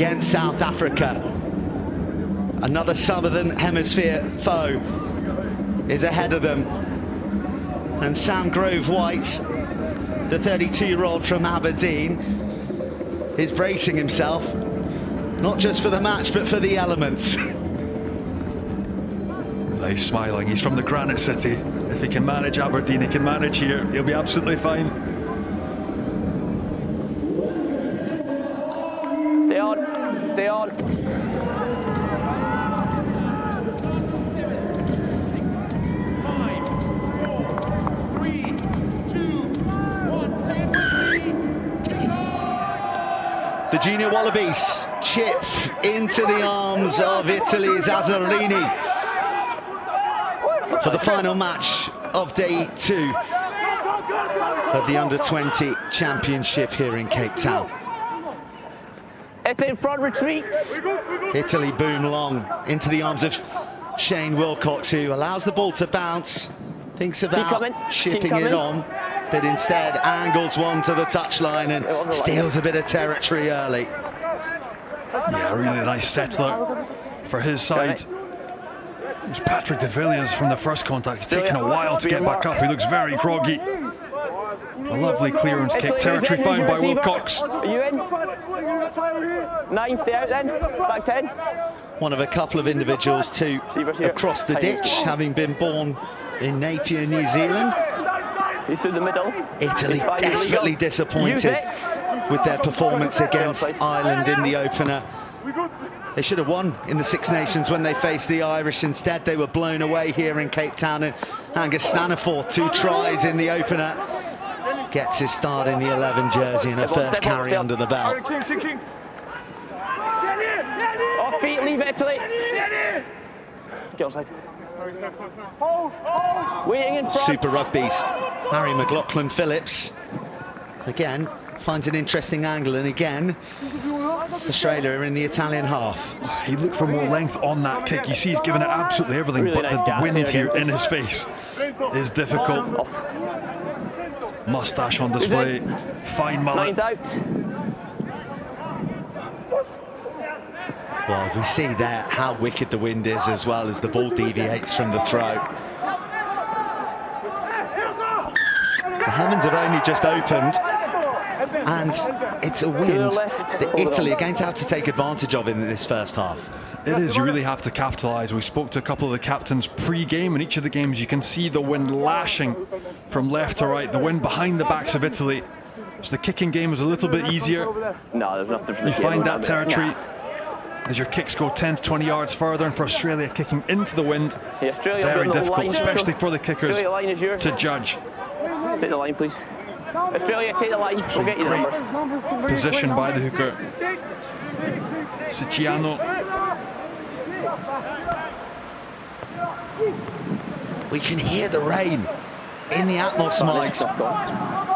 against South Africa. Another Southern Hemisphere foe is ahead of them. And Sam Grove-White, the 32-year-old from Aberdeen, is bracing himself, not just for the match, but for the elements. He's smiling. He's from the Granite City. If he can manage Aberdeen, he can manage here. He'll be absolutely fine. Stay on. Stay on. 6, 5, 4, 3, 2, 1. Say it with me. Kick off! The Junior Wallabies chip into the arms of Italy's Azzarini for the final match of day 2 of the Under-20 Championship here in Cape Town. Italy in front, retreat. Italy boom long into the arms of Shane Wilcox, who allows the ball to bounce, thinks about shipping it on, but instead angles one to the touchline and steals a bit of territory early. Yeah, really nice settler for his side. It's Patrick de Villiers from the first contact. It's taken a while to get back up. He looks very groggy. A lovely clearance kick. Territory found by Wilcox. Are you in? 9, stay out then. Back 10. One of a couple of individuals to across the ditch, having been born in Napier, New Zealand. He's through the middle. Italy desperately disappointed with their performance against Ireland in the opener. They should have won in the Six Nations when they faced the Irish. Instead, they were blown away here in Cape Town. And Angus Staniforth, 2 tries in the opener, gets his start in the 11 jersey and a first carry under the belt. Off feet, leave Italy. Get outside. Waiting in front. Super Rugby's Harry McLaughlin-Phillips again finds an interesting angle, and again Australia are in the Italian half. He looked for more length on that kick. You see he's given it absolutely everything, really but nice the wind here in please. his face is difficult. Mustache on display, fine mullet. Out. Well, we see there how wicked the wind is, as well as the ball deviates from the throw. The heavens have only just opened, and it's a wind that Italy are going to have to take advantage of in this first half. It is, you really have to capitalise. We spoke to a couple of the captains pre-game. In each of the games you can see the wind lashing from left to right, the wind behind the backs of Italy. So the kicking game is a little bit easier. No, there's nothing. You find that territory as your kicks go 10 to 20 yards further, and for Australia kicking into the wind, very difficult, especially for the kickers to judge. Take the line, please. Australia, take the line. We'll get you the numbers. Position by the hooker. Siciliano. We can hear the rain in the Atmos mics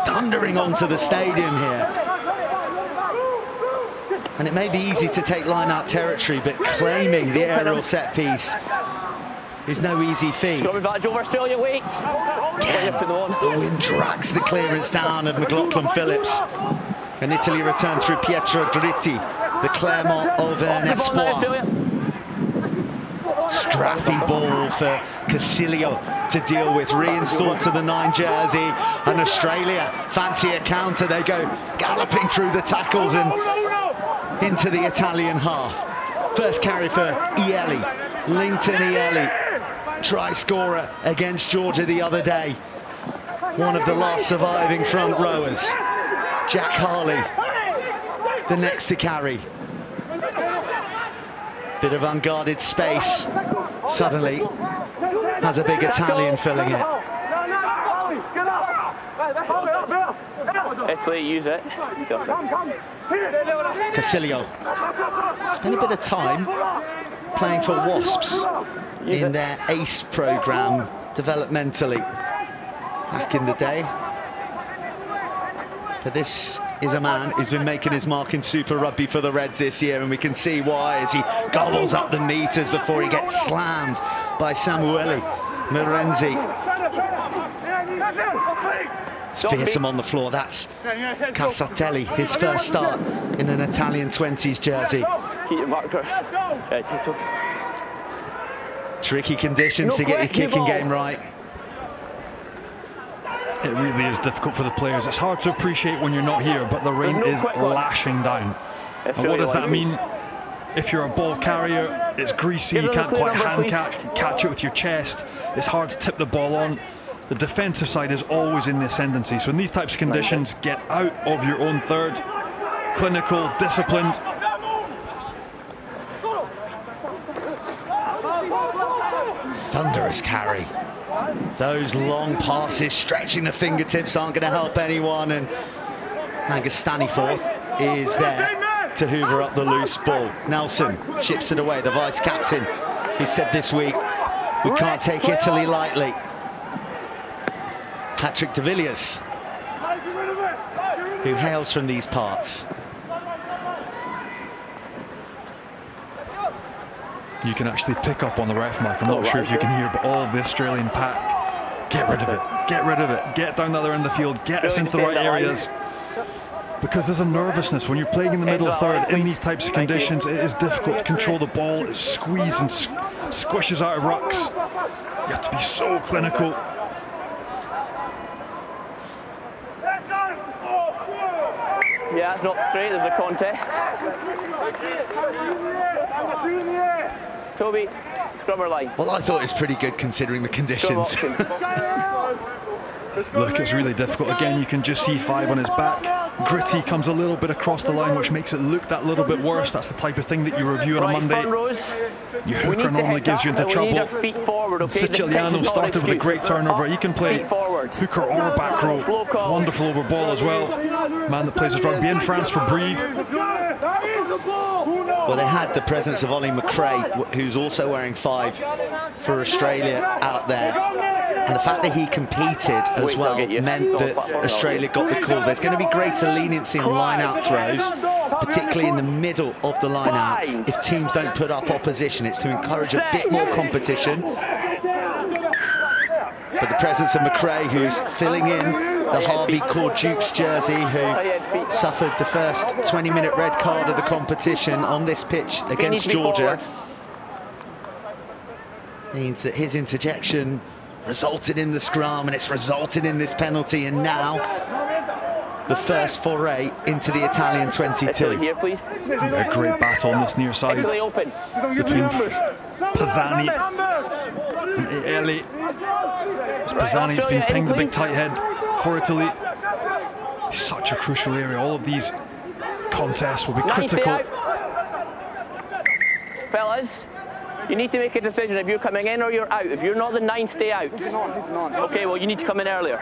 thundering onto the stadium here. And it may be easy to take line-out territory, but claiming the aerial set piece is no easy feat. Scrum advantage over Australia, wait. Again, the wind drags the clearance down of McLaughlin-Phillips. And Italy return through Pietro Gritti, the Clermont Auvergne Espoir. Scrappy ball for Casilio to deal with, reinstalled to the 9 jersey, and Australia fancy a counter. They go galloping through the tackles and into the Italian half. First carry for Ieli, Linton Ieli, try scorer against Georgia the other day. One of the last surviving front rowers. Jack Harley, the next to carry. Bit of unguarded space, suddenly has a big Italian filling it. Italy, use it. Casilio spent a bit of time playing for Wasps in their ACE programme developmentally back in the day. But this is a man who's been making his mark in Super Rugby for the Reds this year, and we can see why as he gobbles up the metres before he gets slammed by Samuele Morenzi. It's fearsome on the floor. That's Casatelli, his first start in an Italian 20s jersey. Keep your marker. Tricky conditions to get your kicking game right. It really is difficult for the players. It's hard to appreciate when you're not here, but the rain is lashing down. And what does that mean? If you're a ball carrier, it's greasy, you can't quite hand catch it with your chest. It's hard to tip the ball on. The defensive side is always in the ascendancy. So in these types of conditions, get out of your own third. Clinical, disciplined. Thunderous carry. Those long passes, stretching the fingertips, aren't going to help anyone. And Angus Staniforth is there to hoover up the loose ball. Nelson ships it away, the vice-captain. He said this week, we can't take Italy lightly. Patrick de Villiers, who hails from these parts. You can actually pick up on the ref mic. I'm not sure if you can hear, but all of the Australian pack, get rid of it, get rid of it, get down the other end of the field, get us into the right areas. Because there's a nervousness when you're playing in the middle third in these types of conditions. It is difficult to control the ball. It squeezes and squishes out of rucks. You have to be so clinical. Yeah, it's not straight, there's a contest. Toby, scrubber line. Well, I thought it's pretty good considering the conditions. Look, it's really difficult. Again, you can just see 5 on his back. Gritty comes a little bit across the line, which makes it look that little bit worse. That's the type of thing that you review on a Monday. Your hooker normally gives you into trouble. Siciliano started with a great turnover. He can play hooker or back row. Wonderful over ball as well. Man that plays his rugby in France for Brive. Well, they had the presence of Ollie McRae, who's also wearing 5 for Australia out there. And the fact that he competed as well meant that Australia got the call. There's going to be greater leniency on line-out throws, particularly in the middle of the line-out. If teams don't put up opposition, it's to encourage a bit more competition. But the presence of McRae, who's filling in the Harvey Cord Dukes jersey, who suffered the first 20-minute red card of the competition on this pitch against Georgia, means that his interjection resulted in the scrum, and it's resulted in this penalty, and now the first foray into the Italian 22. Here, please. A great battle on this near side between Pisani and Eli. Pisani's been pinged the big tight head for Italy. It's such a crucial area. All of these contests will be critical. Fellas, you need to make a decision if you're coming in or you're out. If you're not the 9, stay out. Okay, well, you need to come in earlier.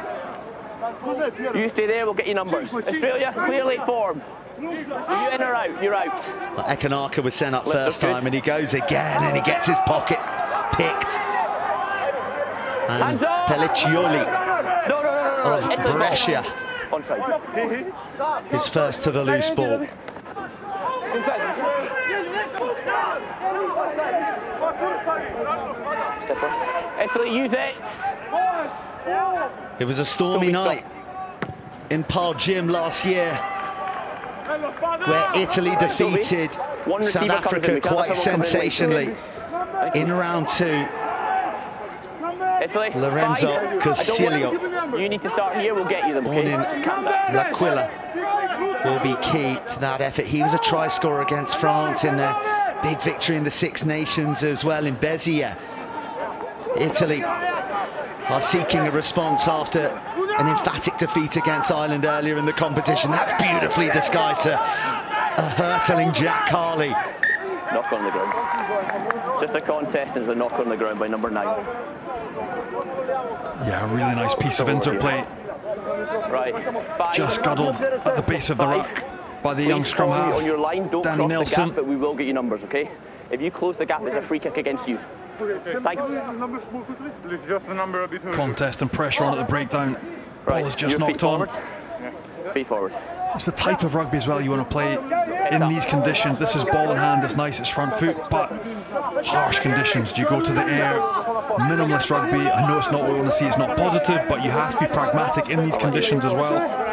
You stay there, we'll get you numbers. Australia, clear late form. Are you in or out? You're out. Well, Ekanaka was sent up first time, and he goes again, and he gets his pocket picked. And Pelliccioli of Brescia, his first to the loose ball. Italy U20. It was a stormy night in Pearl Gym last year, where Italy defeated South Africa quite sensationally in round 2. Italy, Lorenzo Cosilio, you need to start here, we'll get you them. born in L'Aquila, will be key to that effort. He was a try scorer against France in their big victory in the Six Nations as well in Béziers. Italy are seeking a response after an emphatic defeat against Ireland earlier in the competition. That's beautifully disguised to a hurtling Jack Harley. Knock on the ground. Just a contest, and there's a knock on the ground by number 9. Yeah, a really nice piece of interplay. Right. 5. Just scuttled at the base of the ruck by the young scrum half, on your line, don't Danny cross Nelson. the gap, but we will get you numbers, okay? If you close the gap, it's a free kick against you. Thank you. Contest and pressure on at the breakdown. Ball is just Your feet knocked on. forward. Feet forward. It's the type of rugby as well you want to play in these conditions. This is ball in hand, it's nice, it's front foot, but harsh conditions. Do you go to the air? Minimalist rugby. I know it's not what we want to see, it's not positive, but you have to be pragmatic in these conditions as well.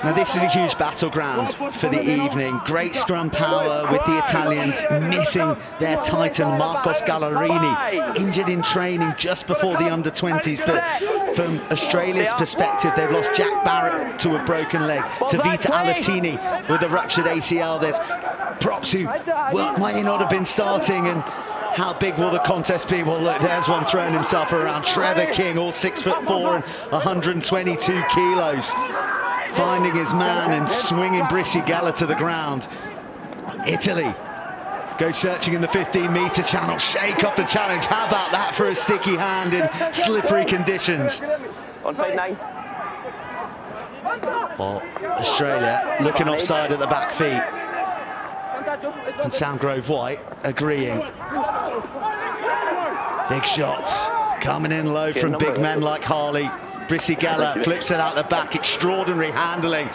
Now this is a huge battleground for the evening. Great scrum power with the Italians missing their titan Marcos Gallerini, injured in training just before the under-20s. But from Australia's perspective, they've lost Jack Barrett to a broken leg, Tavita Alatini with a ruptured ACL. There's props who might not have been starting, and how big will the contest be? Well, look, there's one throwing himself around. Trevor King, all 6'4" and 122 kilos. Finding his man and swinging Brisi-Gala to the ground. Italy go searching in the 15-metre channel, shake off the challenge. How about that for a sticky hand in slippery conditions? Onside 9. Well, Australia looking offside at the back feet. And Soundgrove White agreeing. Big shots coming in low from big men like Harley. Brisi-Gala flips it out the back, extraordinary handling.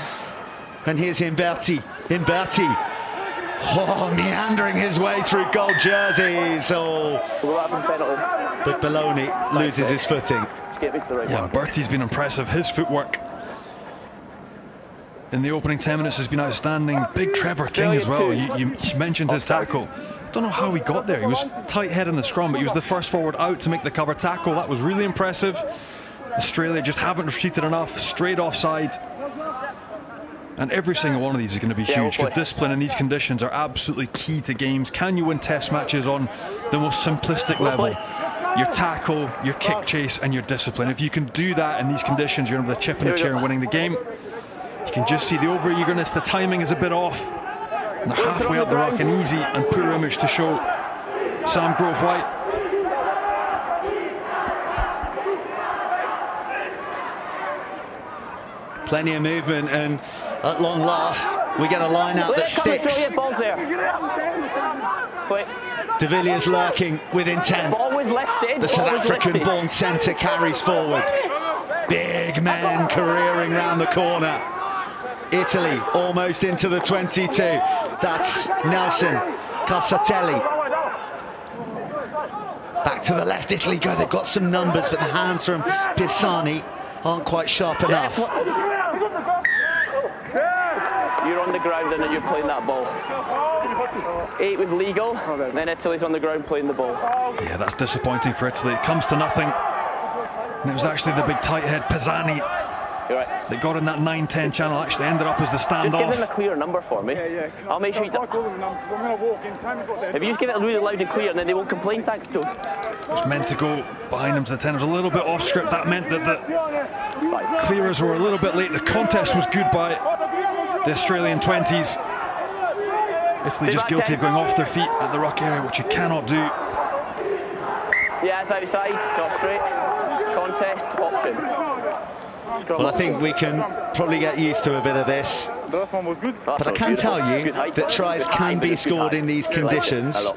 And here's Imberti. Oh, meandering his way through gold jerseys. Oh, but Baloney loses his footing. Yeah, Bertie's been impressive. His footwork in the opening 10 minutes has been outstanding. Big Trevor King as well. You mentioned his tackle. I don't know how he got there. He was tight head in the scrum, but he was the first forward out to make the cover tackle. That was really impressive. Australia just haven't retreated enough, straight offside. And every single one of these is going to be huge, because discipline in these conditions are absolutely key to games. Can you win test matches on the most simplistic level? Your tackle, your kick chase, and your discipline. If you can do that in these conditions, you're going to have the chip in the chair and winning the game. You can just see the over-eagerness, the timing is a bit off. And they're halfway up the ruck, an easy and poor image to show Soundgrove White. Plenty of movement, and at long last we get a line out that sticks. De Villiers lurking with intent. The South African born centre carries forward. Big men careering round the corner. Italy almost into the 22. That's Nelson Calzatelli. Back to the left, Italy go. They've got some numbers, but the hands from Pisani aren't quite sharp enough. You're on the ground and then you're playing that ball. 8 was legal, then Italy's on the ground playing the ball. Yeah, that's disappointing for Italy. It comes to nothing. And it was actually the big tight head Pisani that got in that 9-10 channel, actually ended up as the standoff. Just give them a clear number for me. I'll make sure you if you just give it really loud and clear, and then they won't complain, thanks to It was meant to go behind him to the 10. It was a little bit off script. That meant that the clearers were a little bit late. The contest was good by the Australian 20s. Italy just guilty of going off their feet at the ruck area, which you cannot do. Yeah, it's outside, not straight. Contest option. Well, I think we can probably get used to a bit of this. But I can tell you that tries can be scored in these conditions,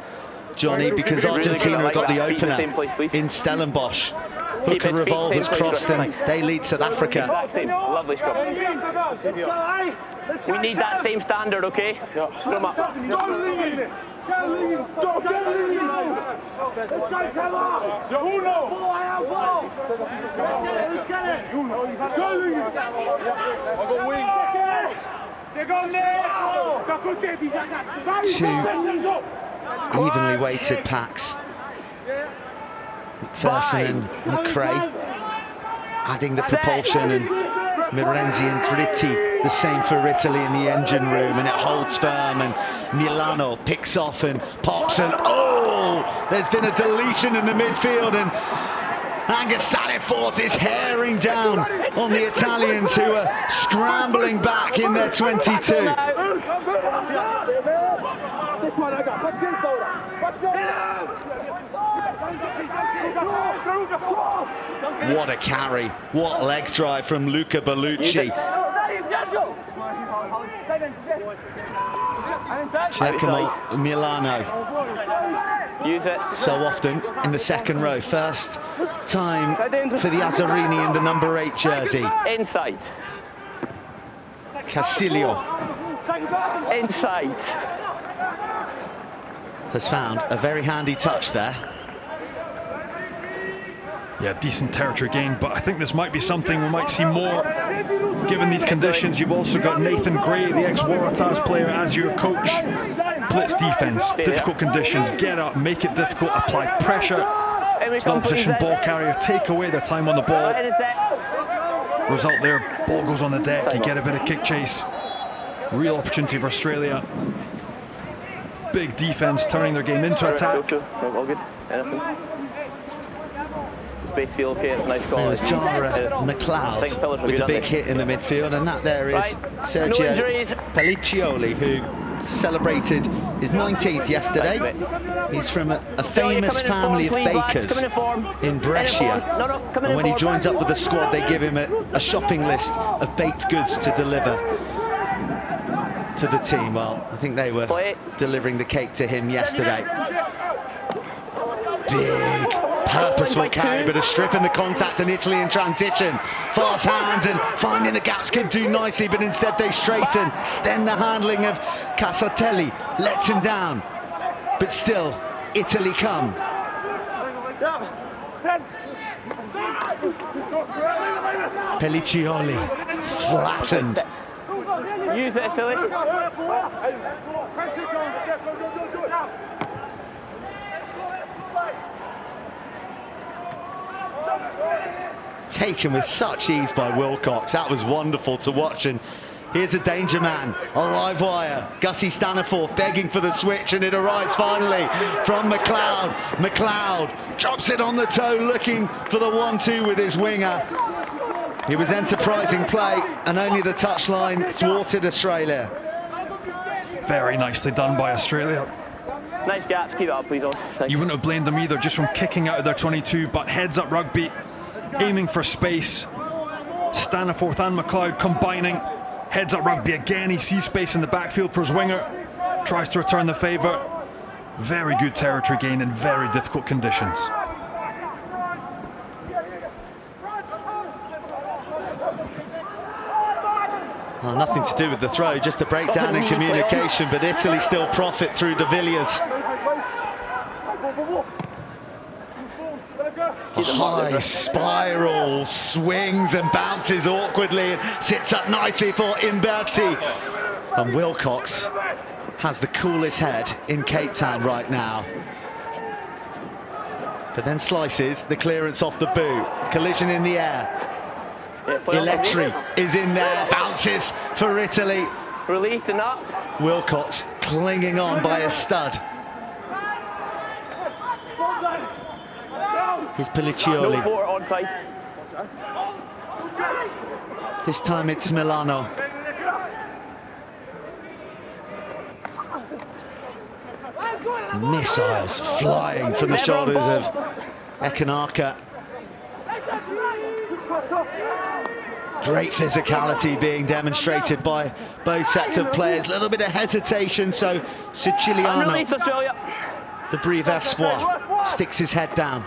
Johnny, because Argentina have got the opener in Stellenbosch. Hook and revolve has crossed and they lead South Africa. Lovely scrum. We need that same standard, okay? Scrum up. Two evenly weighted packs. McPherson and McRae adding the propulsion, and Mirenzi and Gritti the same for Italy in the engine room, and it holds firm, and Milano picks off and pops, and oh, there's been a deletion in the midfield, and Angus Staniforth is herring down on the Italians, who are scrambling back in their 22. What a carry, what leg drive from Luca Bellucci. Giacomo Milano. Use it. So often in the second row. First time for the Azzarini in the number 8 jersey. Inside. Casilio. Inside. Has found a very handy touch there. Yeah, decent territory gain, but I think this might be something we might see more given these conditions. You've also got Nathan Gray, the ex-Waratahs player, as your coach. Blitz defense, difficult conditions, get up, make it difficult, apply pressure. The opposition ball carrier, take away their time on the ball. Result there, ball goes on the deck, you get a bit of kick chase. Real opportunity for Australia. Big defense, turning their game into attack. All good. Anything? Space feel okay, it's a nice call. There was Jara McLeod with a big hit in the midfield, and that there is Sergio Pelliccioli, who celebrated his 19th yesterday. He's from a famous family of bakers in Brescia, and when he joins up with the squad, they give him a shopping list of baked goods to deliver to the team. Well, I think they were delivering the cake to him yesterday. Big, purposeful carry, but a strip in the contact, and Italy in transition. Fast hands and finding the gaps could do nicely, but instead they straighten. Then the handling of Casatelli lets him down, but still, Italy come. Pelliccioli flattened. Use it, Italy. Taken with such ease by Wilcox. That was wonderful to watch. And here's a danger man, a live wire. Gussie Staniforth begging for the switch, and it arrives finally from McLeod. McLeod drops it on the toe, looking for the 1-2 with his winger. It was enterprising play, and only the touchline thwarted Australia. Very nicely done by Australia. Nice gaps, keep it up, please. You wouldn't have blamed them either, just from kicking out of their 22, but heads up rugby, aiming for space. Staniforth and McLeod combining. Heads up rugby again, he sees space in the backfield for his winger. Tries to return the favour. Very good territory gain in very difficult conditions. Well, nothing to do with the throw, just a breakdown in communication, but Italy still profit through De Villiers. A high spiral, swings and bounces awkwardly and sits up nicely for Imberti. And Wilcox has the coolest head in Cape Town right now. But then slices the clearance off the boot, collision in the air. Electri is in there, bounces for Italy. Released and up. Wilcox clinging on by a stud. Here's Pelliccioli. No onside. This time it's Milano. Missiles flying from the shoulders of Ekanaka. Great physicality being demonstrated by both sets of players. A little bit of hesitation, so Siciliano, the Brive Espoir, sticks his head down.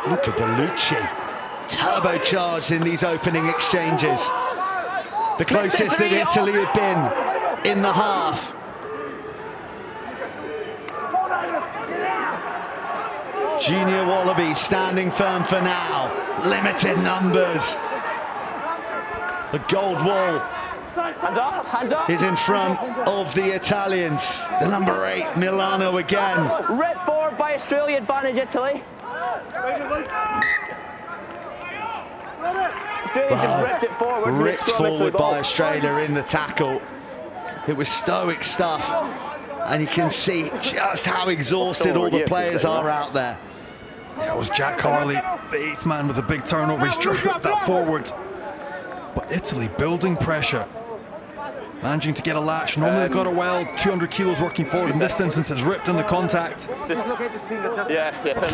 Luca Bellucci, turbocharged in these opening exchanges. The closest that Italy had been in the half. Junior Wallaby standing firm for now. Limited numbers. The gold wall is in front of the Italians. The number 8, Milano again. Ripped forward by Australia, advantage Italy. Ripped forward by Australia in the tackle. It was stoic stuff, and you can see just how exhausted all the players are out there. Yeah, it was Jack Harley, the 8th man with a big turnover. He's just ripped that forward. But Italy building pressure, managing to get a latch. Normally they've got it well, 200 kilos working forward. In this instance, it's ripped in the contact.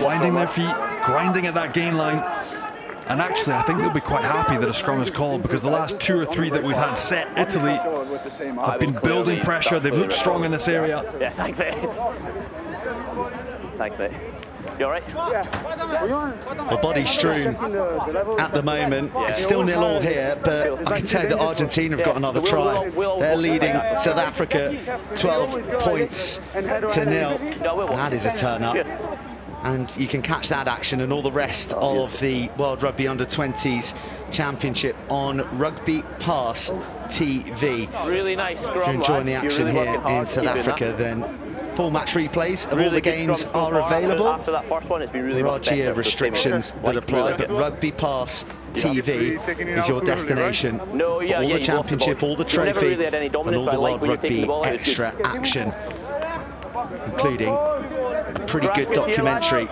Finding their feet, grinding at that gain line. And actually, I think they'll be quite happy that a scrum is called, because the last 2 or 3 that we've had set, Italy have been building pressure. They've looked strong in this area. Yeah, thanks, mate. Thanks, mate. You all right? Well, body strewn at the moment. It's still 0-0 here, but I can tell you that Argentina have got another try. They're leading South Africa 12 points to 0. That is a turn up. And you can catch that action and all the rest of the World Rugby Under-20s Championship on Rugby Pass TV. Really nice scrum, if you're enjoying the action here in South Africa, then full match replays of all the games are available. After that first one, it's been really there are geo restrictions that apply, but Rugby Pass TV is your destination for all the championship, all the trophy, and all the World Rugby extra action, including a pretty good documentary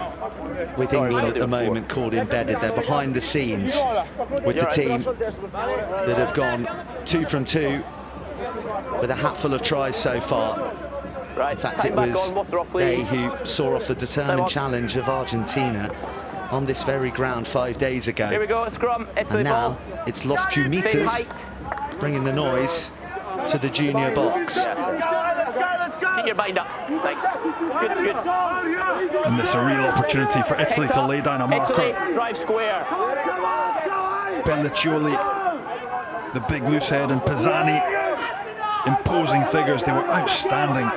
with England at the moment called Embedded. They're behind the scenes with the team that have gone 2 from 2 with a hatful of tries so far. In fact, it was they who saw off the determined challenge of Argentina on this very ground 5 days ago. Here we go, scrum. And now it's Los Pumitas bringing the noise to the junior box. Get your bind up. Thanks. It's good, it's good. And this is a real opportunity for Italy to lay down a marker. Italy, drive square. Belliccioli, the big loose head, and Pisani, imposing figures. They were outstanding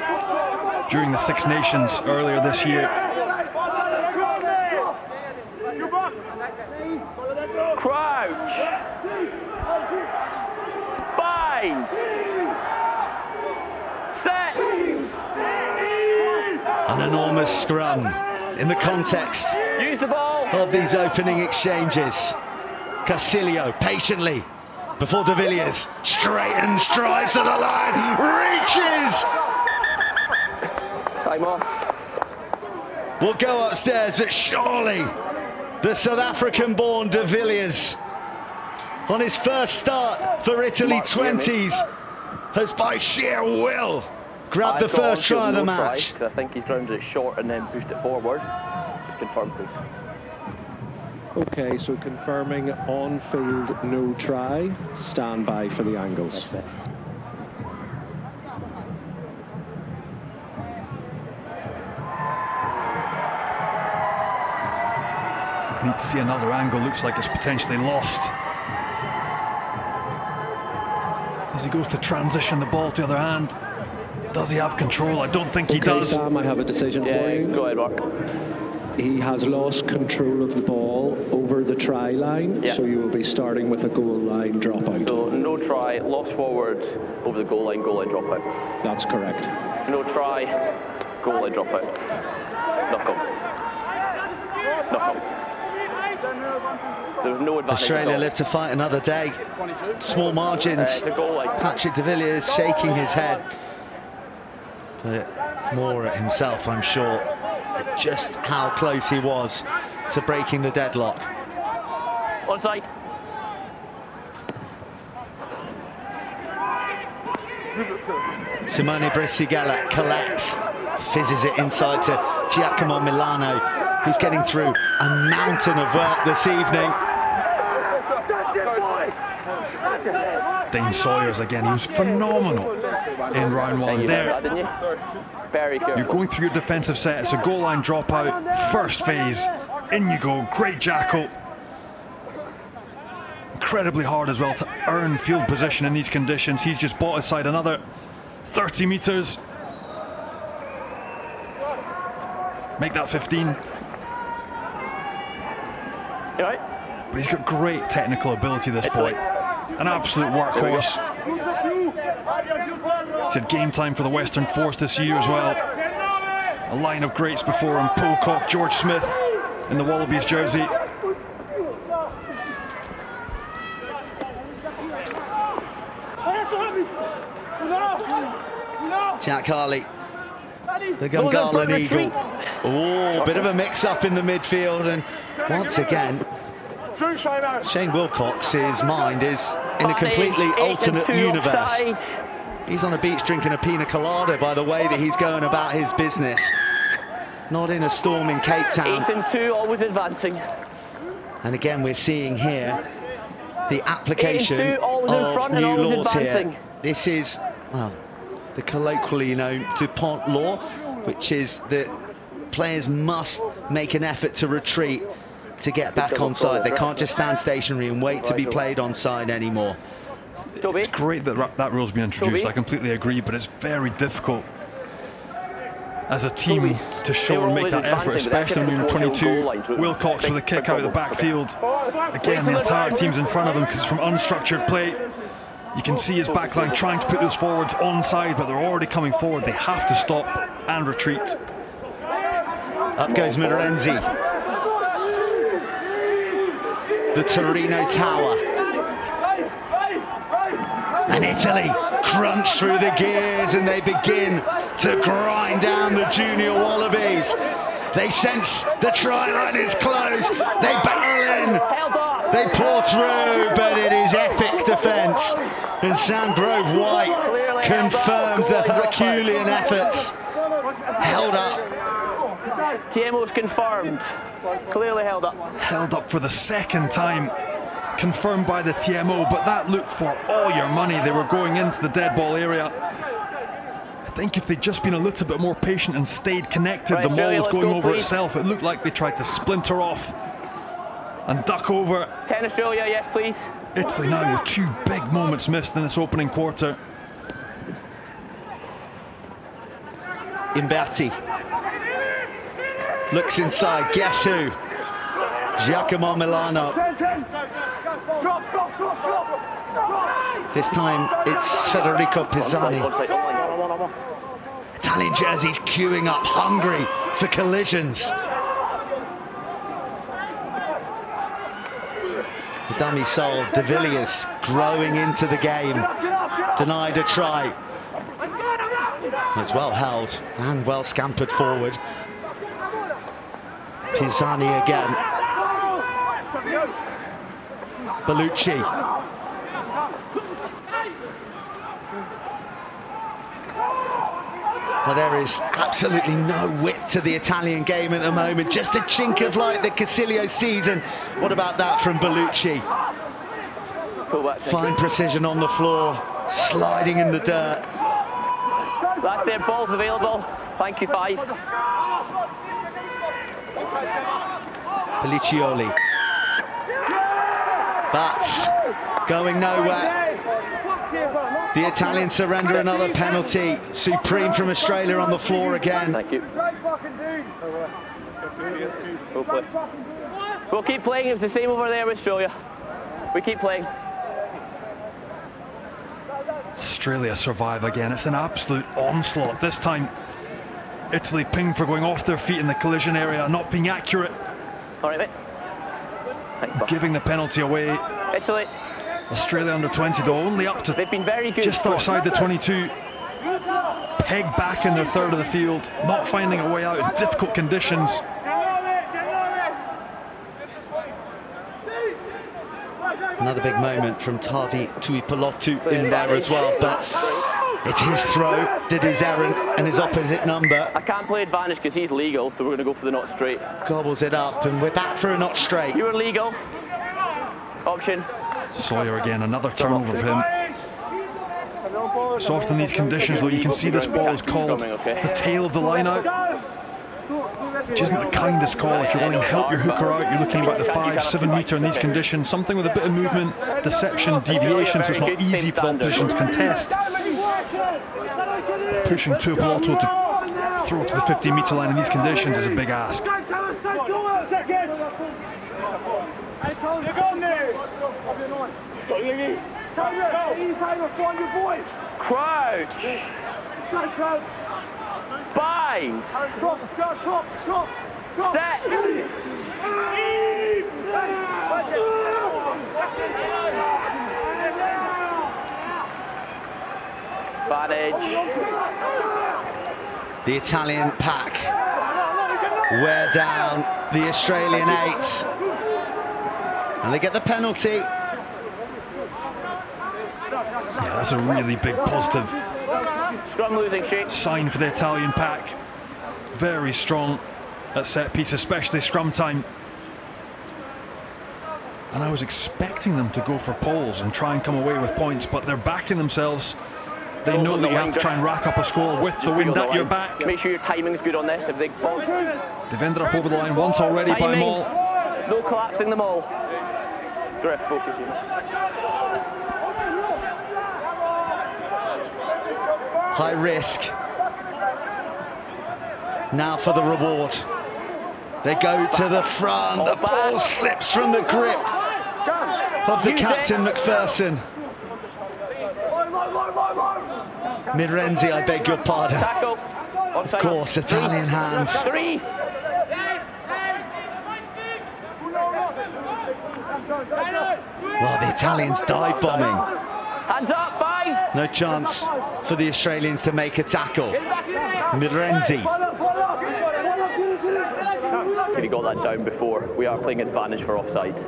during the Six Nations earlier this year. Crouch. Bind. Set. An enormous scrum in the context Use the ball of these opening exchanges. Casilio patiently before de Villiers straightens, drives to the line, reaches. Time off. Will go upstairs, but surely the South African-born de Villiers, on his first start for Italy 20s, has by sheer will grabbed the first try of the match. I think he's rounded it short and then pushed it forward. Just confirm, please. Okay, so confirming on field, no try. Stand by for the angles. Need to see another angle. Looks like it's potentially lost. As he goes to transition the ball to the other hand, does he have control? I don't think he does. Sam, I have a decision for you. Go ahead, Mark. He has lost control of the ball over the try line, so you will be starting with a goal line dropout. So no try, lost forward over the goal line dropout. That's correct. No try, goal line dropout. Knock on. Knock on. There's no advantage. Australia live to fight another day. Small margins. The goal line. Patrick de Villiers shaking his head, but more at himself, I'm sure, at just how close he was to breaking the deadlock. Onside. Simone Brisigella collects, fizzes it inside to Giacomo Milano, who's getting through a mountain of work this evening. Dane Sawyers again, he was phenomenal in round one. There, Very careful. you're going through your defensive set, it's a goal line dropout, first phase, in you go, great jackal. Incredibly hard as well to earn field position in these conditions. He's just bought aside another 30 metres. Make that 15. You right? But he's got great technical ability, this boy. An absolute workhorse. It's had game time for the Western Force this year as well. A line of greats before him: Pocock, George Smith in the Wallabies jersey. Jack Harley, the Gungahlin Eagle. Oh, bit of a mix-up in the midfield, and once again, Shane Wilcox's mind is in a completely alternate universe. He's on a beach drinking a pina colada by the way that he's going about his business. Not in a storm in Cape Town. 8 and 2, always advancing. And again, we're seeing here the application 8 and 2, always in front of and new always laws advancing. here. This is, well, the colloquially known DuPont law, which is that players must make an effort to retreat to get back onside. They can't just stand stationary and wait to be played onside anymore. It's great that that rule's been introduced, I completely agree, but it's very difficult as a team to show and make that effort, especially when you're 22. Wilcox with a kick out of the backfield. Again, the entire team's in front of him because it's from unstructured play. You can see his backline trying to put those forwards onside, but they're already coming forward. They have to stop and retreat. Up goes Minorenzi. The Torino Tower. And Italy crunch through the gears and they begin to grind down the junior Wallabies. They sense the try line is close. They barrel in. They pour through, but it is epic defence. And Sandgrove White confirms the Herculean efforts. Held up. TMO's confirmed. Clearly held up. Held up for the second time. Confirmed by the TMO, but that looked for all your money. They were going into the dead ball area. I think if they'd just been a little bit more patient and stayed connected, the ball was going over itself. It looked like they tried to splinter off and duck over. 10 Australia, yes please. Italy now with 2 big moments missed in this opening quarter. Imberti looks inside, guess who? Giacomo Milano. This time it's Federico Pisani. Italian jerseys queuing up, hungry for collisions. The dummy soul, De Villiers, growing into the game. Denied a try. It's well held and well scampered forward. Pisani again. Bellucci. Well, there is absolutely no width to the Italian game at the moment. Just a chink of light that Casilio sees. And what about that from Bellucci? Fine precision on the floor, sliding in the dirt. Last 10 balls available. Thank you, 5. Pelliccioli. But going nowhere. The Italians surrender another penalty. Supreme from Australia on the floor again. Thank you. We'll keep playing. It's the same over there with Australia. We keep playing. Australia survive again. It's an absolute onslaught. This time, Italy pinged for going off their feet in the collision area, not being accurate. All right, mate. Thanks, giving the penalty away. Italy. Australia under 20 though, only up to they've been very good. Just outside the 22. Pegged back in their third of the field, not finding a way out in difficult conditions. Another big moment from Tavi Tuipulotu in there as well, but it's his throw that is errant and his opposite number. I can't play advantage because he's legal, so we're going to go for the not straight. Gobbles it up and we're back for a not straight. You were legal. Option. Sawyer again, another turnover for him. So often in these conditions though, you can see this ball is called the tail of the line out, which isn't the kindest call. If you're wanting to help your hooker out, you're looking about the 5-7 metre in these conditions, something with a bit of movement, deception, deviation, so it's not easy for the opposition to contest. Pushing Tuipulotu to throw to the 50 metre line in these conditions is a big ask. Crouch. Bind. Set. Advantage. The Italian pack wear down the Australian 8. And they get the penalty. Yeah, that's a really big positive Scrum losing shape. Sign for the Italian pack. Very strong at set piece, especially scrum time. And I was expecting them to go for poles and try and come away with points, but they're backing themselves They know that you have to try and rack up a score with the wind at your back. Make sure your timing's good on this. If they fall. They've ended up over the line once already by Maul. No collapsing them all. Griff, focus you. High risk. Now for the reward. They go to the front. The ball slips from the grip of the captain, McPherson. Midrenzi, I beg your pardon. Tackle. Of course, Italian hands. 3. Well, the Italians dive bombing. Hands up, 5. No chance for the Australians to make a tackle. Midrenzi. If you got that down before, we are playing advantage for offside.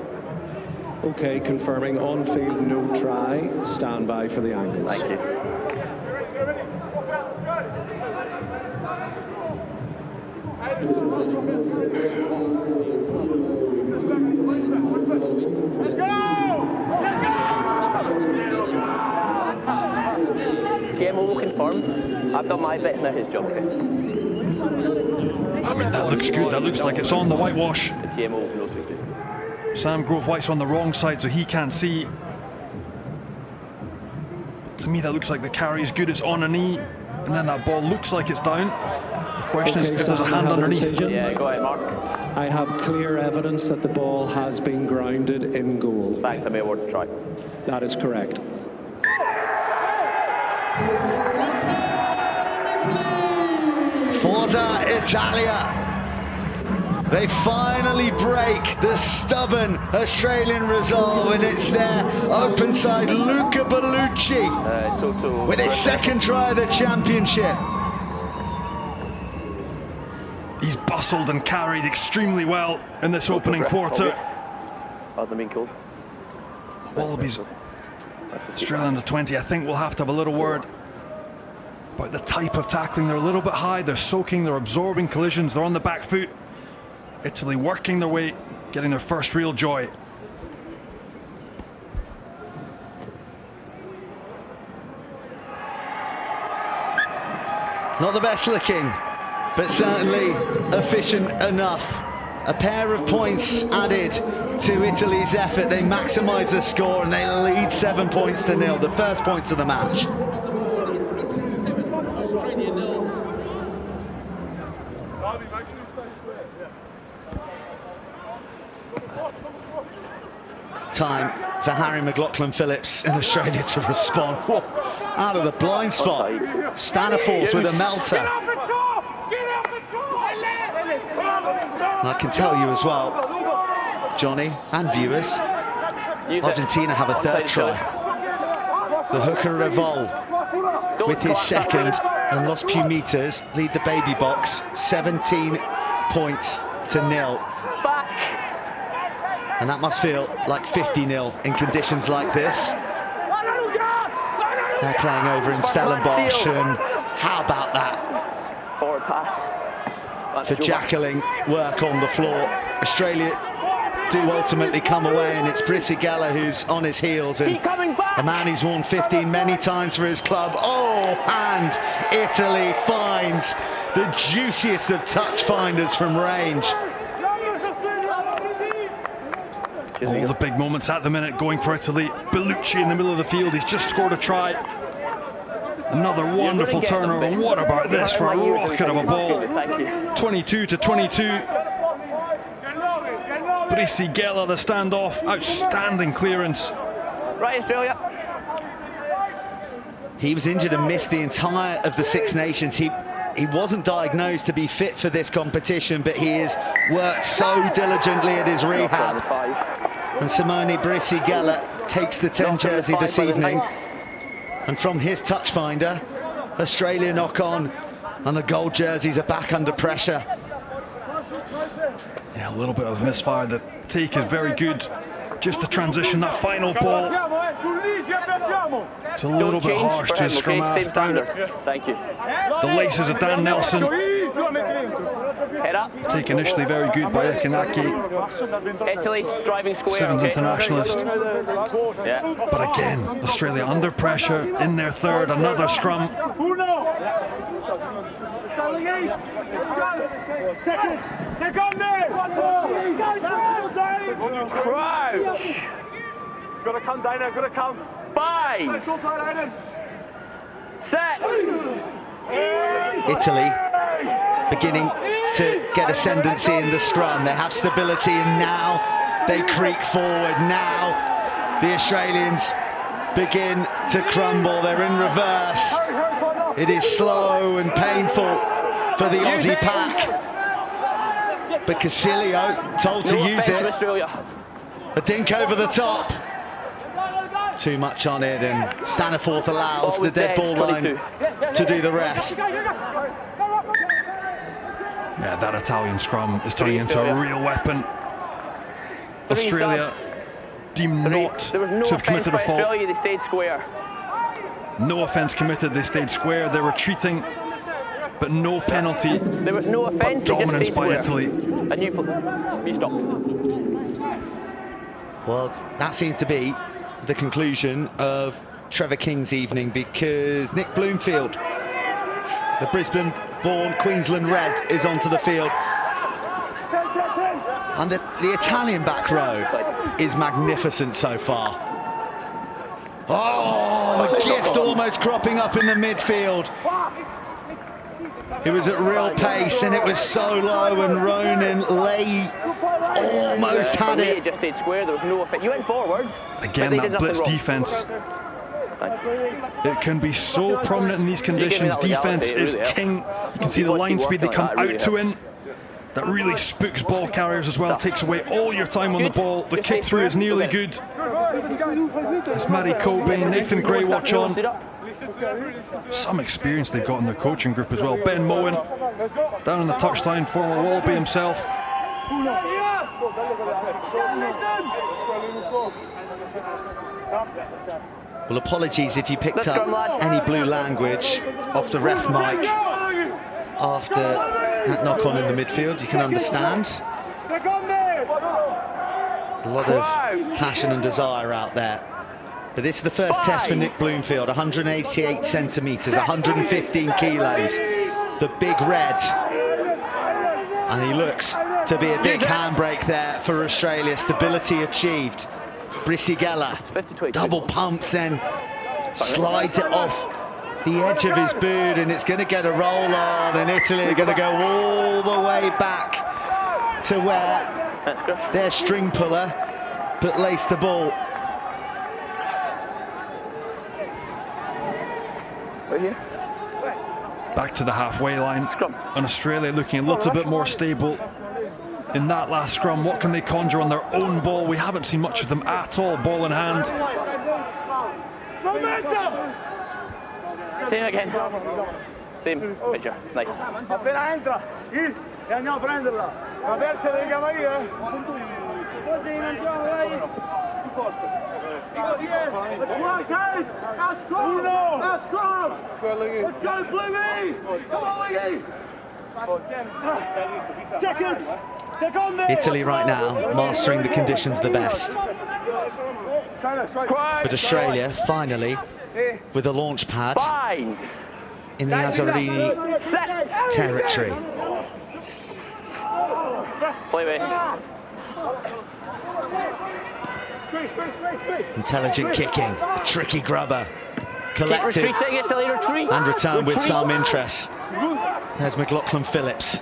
Okay, confirming on field, no try. Stand by for the angles. Thank you. TMO will confirm. I've done my bit, now his job. I mean, that looks good. That looks like it's on the whitewash. The TMO knows we do. Sam Grove-White's on the wrong side, so he can't see. To me, that looks like the carry is good. It's on a knee, and then that ball looks like it's down. The question is if there's a hand underneath. Yeah, go ahead, Mark. I have clear evidence that the ball has been grounded in goal. Thanks, I may award to try. That is correct. Forza Italia. They finally break the stubborn Australian resolve, and it's their open side Luca Bellucci with his second try of the championship. He's bustled and carried extremely well in this opening quarter. Hasn't been called. Wallabies, Australia under 20, I think we'll have to have a little word about the type of tackling. They're a little bit high, they're soaking, they're absorbing collisions, they're on the back foot. Italy working their way, getting their first real joy. Not the best looking, but certainly efficient enough. A pair of points added to Italy's effort. They maximise the score and they lead 7 points to 0, the first points of the match. Time for Harry McLaughlin-Phillips in Australia to respond. Whoa, out of the blind spot. Staniforth with a melter. And I can tell you as well, Johnny and viewers, Argentina have a third try. The hooker Revol with his second, and Los Pumitas lead the baby box 17 points to 0. And that must feel like 50-0 in conditions like this. They're playing over in Stellenbosch, and how about that? Forward pass. For Jacqueline work on the floor. Australia do ultimately come away, and it's Brisigella who's on his heels, and a man who's worn 15 many times for his club. Oh, and Italy finds the juiciest of touch finders from range. All the big moments at the minute going for Italy. Bellucci in the middle of the field, he's just scored a try. Another wonderful turnover. What about this for a rocket of a ball? 22-22. Brisigella, the standoff, outstanding clearance. Right, Australia. He was injured and missed the entire of the Six Nations. He wasn't diagnosed to be fit for this competition, but he has worked so diligently at his rehab. And Simone Brisigella takes the 10 jersey this evening. And from his touch finder, Australia knock on, and the gold jerseys are back under pressure. Yeah, a little bit of a misfire. The take is very good. Just the transition, that final ball. It's a little bit harsh to scrum half down it. Thank you. The laces of Dan Nelson. Head up. Take initially very good by Ekanaki, Italy's driving square. Sevens Okay. internationalist. Yeah. But again, Australia under pressure in their third, another scrum. Crouch. Gotta come down there, gotta come. 5. Set. Italy beginning to get ascendancy in the scrum. They have stability, and now they creak forward. Now the Australians begin to crumble. They're in reverse. It is slow and painful for the Aussie pack. But Casilio told to use it. Australia. A dink over the top. Too much on it, and Staniforth allows the dead ball line to do the rest. Yeah, that Italian scrum is turning into a real weapon. Australia deemed not There was no to have committed a offence by fault. Australia, they stayed square. No offence committed, they stayed square. They're retreating, but no penalty. There was no offence, But they just dominance stayed by square. Italy. And you stopped. Well, that seems to be the conclusion of Trevor King's evening, because Nick Bloomfield, the Brisbane-born Queensland Red, is onto the field. And the Italian back row is magnificent so far. Oh, a gift almost cropping up in the midfield. It was at real pace, and it was so low, and Ronan Leahy almost had It it. just stayed square, there was no offence. You went forward. Again, but they that did nothing blitz wrong. defence. Thanks. It can be so prominent in these conditions. that legality, Defence it is really helps. king. You can see the People line keep speed they working come like that, it out to really in. That really spooks ball carriers as well, takes away all your time on the ball. The kick through is nearly good. It's Matty Cobain, Nathan Gray watch on. Some experience they've got in their coaching group as well. Ben Moen, down on the touchline, former Wallaby himself. Well, apologies if you picked Let's up go, lads. any blue language off the ref mic after that knock on in the midfield. You can understand. There's a lot of passion and desire out there. But this is the first test for Nick Bloomfield. 188 centimetres, 115 kilos. The big red. And he looks to be a big handbrake there for Australia. Stability achieved. Brisigella, double pumps, then slides it off the edge of his boot, and it's going to get a roll on, and Italy are going to go all the way back to where their string puller but laced the ball. Right here. Back to the halfway line. And Australia looking a little bit more stable in that last scrum. What can they conjure on their own ball? We haven't seen much of them at all, ball in hand. Same again. Same picture. Nice. Appena entra, e andiamo a prenderla. Aperta le cavaliere. Così non gioca, dai. Più forte. Uno! Let's go, Bluey! Come on, Leggy! Second! Italy right now mastering the conditions the best. But Australia finally with a launch pad in the Azzarini territory. Play me. Intelligent kicking, a tricky grubber, collected Retreating, Italy retreat. and returned with some interest. There's McLaughlin Phillips,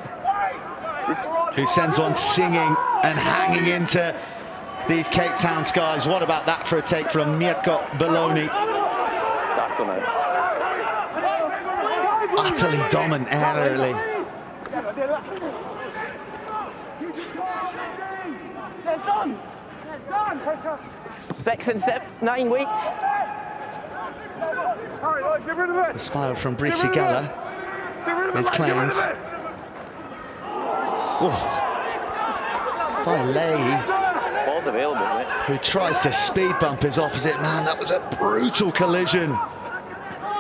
who sends one singing and hanging into these Cape Town skies. What about that for a take from Mirko Belloni? Utterly dominant aerially. Six and 9 weeks. The spiral from Brisigella is claimed. By Leahy, Ball's available, mate. who tries to speed bump his opposite man. That was a brutal collision.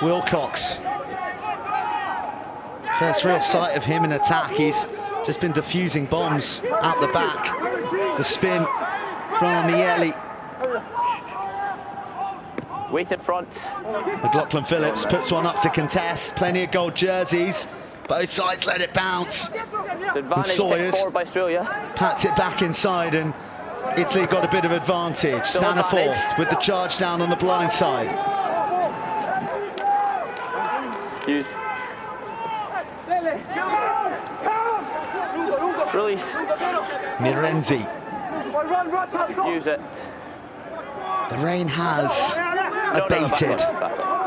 Wilcox First real sight of him in attack. He's just been defusing bombs out the back. The spin from Italy. Wait in front. McLaughlin Phillips puts one up to contest. Plenty of gold jerseys. Both sides let it bounce. Advantage Sawyers forward by Australia. pats it back inside, and Italy got a bit of advantage. Staniforth with the charge down on the blind side. Use. Release. Mirenzi. Use it. The rain has abated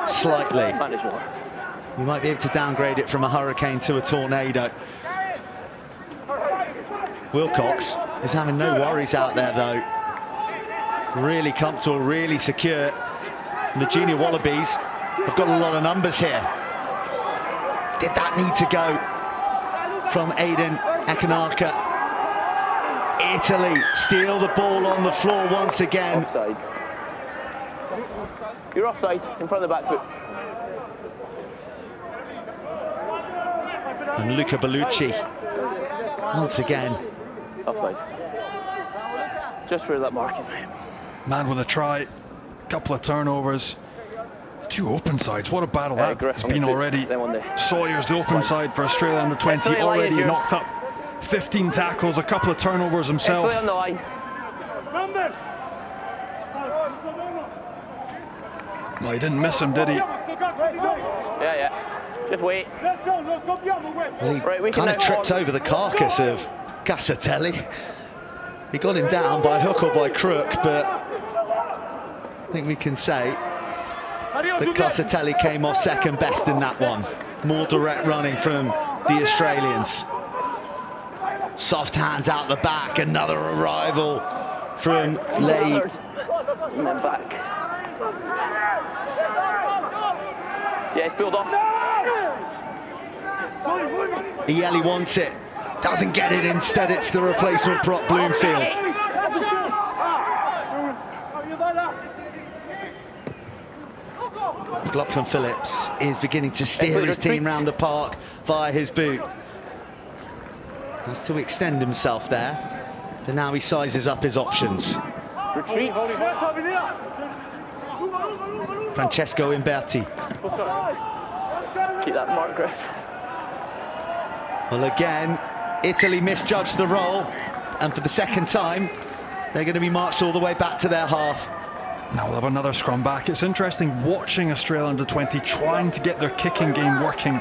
slightly. We might be able to downgrade it from a hurricane to a tornado. Wilcox is having no worries out there though. Really comfortable, really secure. And the junior Wallabies have got a lot of numbers here. Did that need to go from Aiden Ekanaka? Italy steal the ball on the floor once again. Offside. You're offside, in front of the back foot. And Luca Bellucci once again. Offside. Just where that mark is. Man with a try, couple of turnovers. Two open sides, what a battle that's been already. Sawyers, the open side for Australia under 20, already knocked up 15 tackles, a couple of turnovers himself. On the line. No, he didn't miss him, did he? Yeah. Just wait. Well, he kind of tripped over the carcass of Casatelli. He got him down by hook or by crook, but I think we can say that Casatelli came off second best in that one. More direct running from the Australians. Soft hands out the back, another arrival from Leigh. And then back. Yeah, it's peeled off. Italy wants it, doesn't get it, instead it's the replacement prop Bloomfield. McLaughlin Phillips is beginning to steer his team round the park via his boot. Has to extend himself there, but now he sizes up his options. Retreat. Francesco Imberti. Keep that mark, Griff. Well, again, Italy misjudged the role, and for the second time, they're going to be marched all the way back to their half. Now we'll have another scrum back. It's interesting watching Australia under 20 trying to get their kicking game working.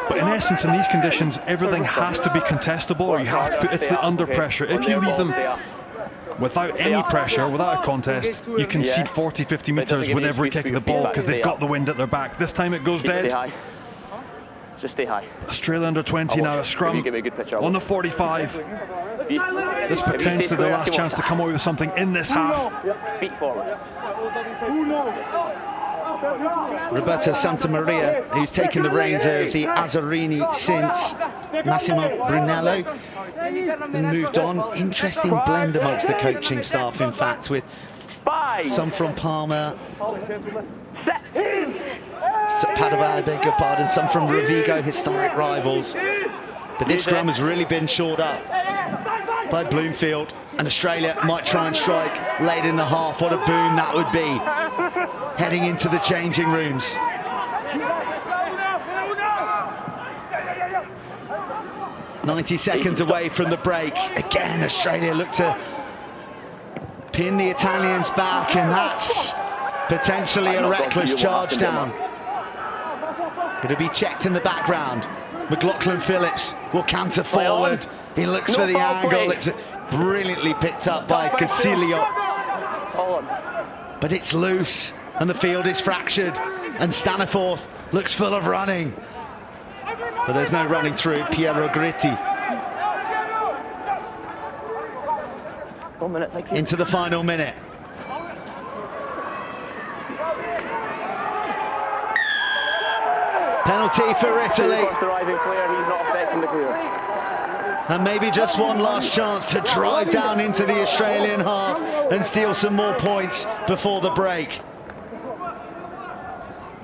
But in essence, in these conditions, everything has to be contestable, or you have to put it under pressure. If you leave them without any pressure, without a contest, you concede 40, 50 metres with every kick of the ball because they've got the wind at their back. This time it goes dead. Just stay high. Australia under 20 now, a scrum on the 45. This potentially their last chance to come away with something in this half. Feet forward. Roberto Santamaria, who's taken the reins of the Azzarini since Massimo Brunello, and moved on. Interesting blend amongst the coaching staff, in fact, with some from Parma, Padova, I beg your pardon, some from Rovigo, historic rivals. But this scrum has really been shored up by Bloomfield, and Australia might try and strike late in the half. What a boon that would be, heading into the changing rooms. "90 seconds away from the break." Again, Australia look to pin the Italians back, and that's potentially a reckless charge down. It'll be checked in the background. McLaughlin Phillips will canter forward. He looks for the angle. It's brilliantly picked up by Casilio. But it's loose, and the field is fractured, and Staniforth looks full of running. But there's no running through Piero Gritti. 1 minute, thank you. Into the final minute. Penalty for Italy. He's not affecting the clear. And maybe just one last chance to drive down into the Australian half and steal some more points before the break.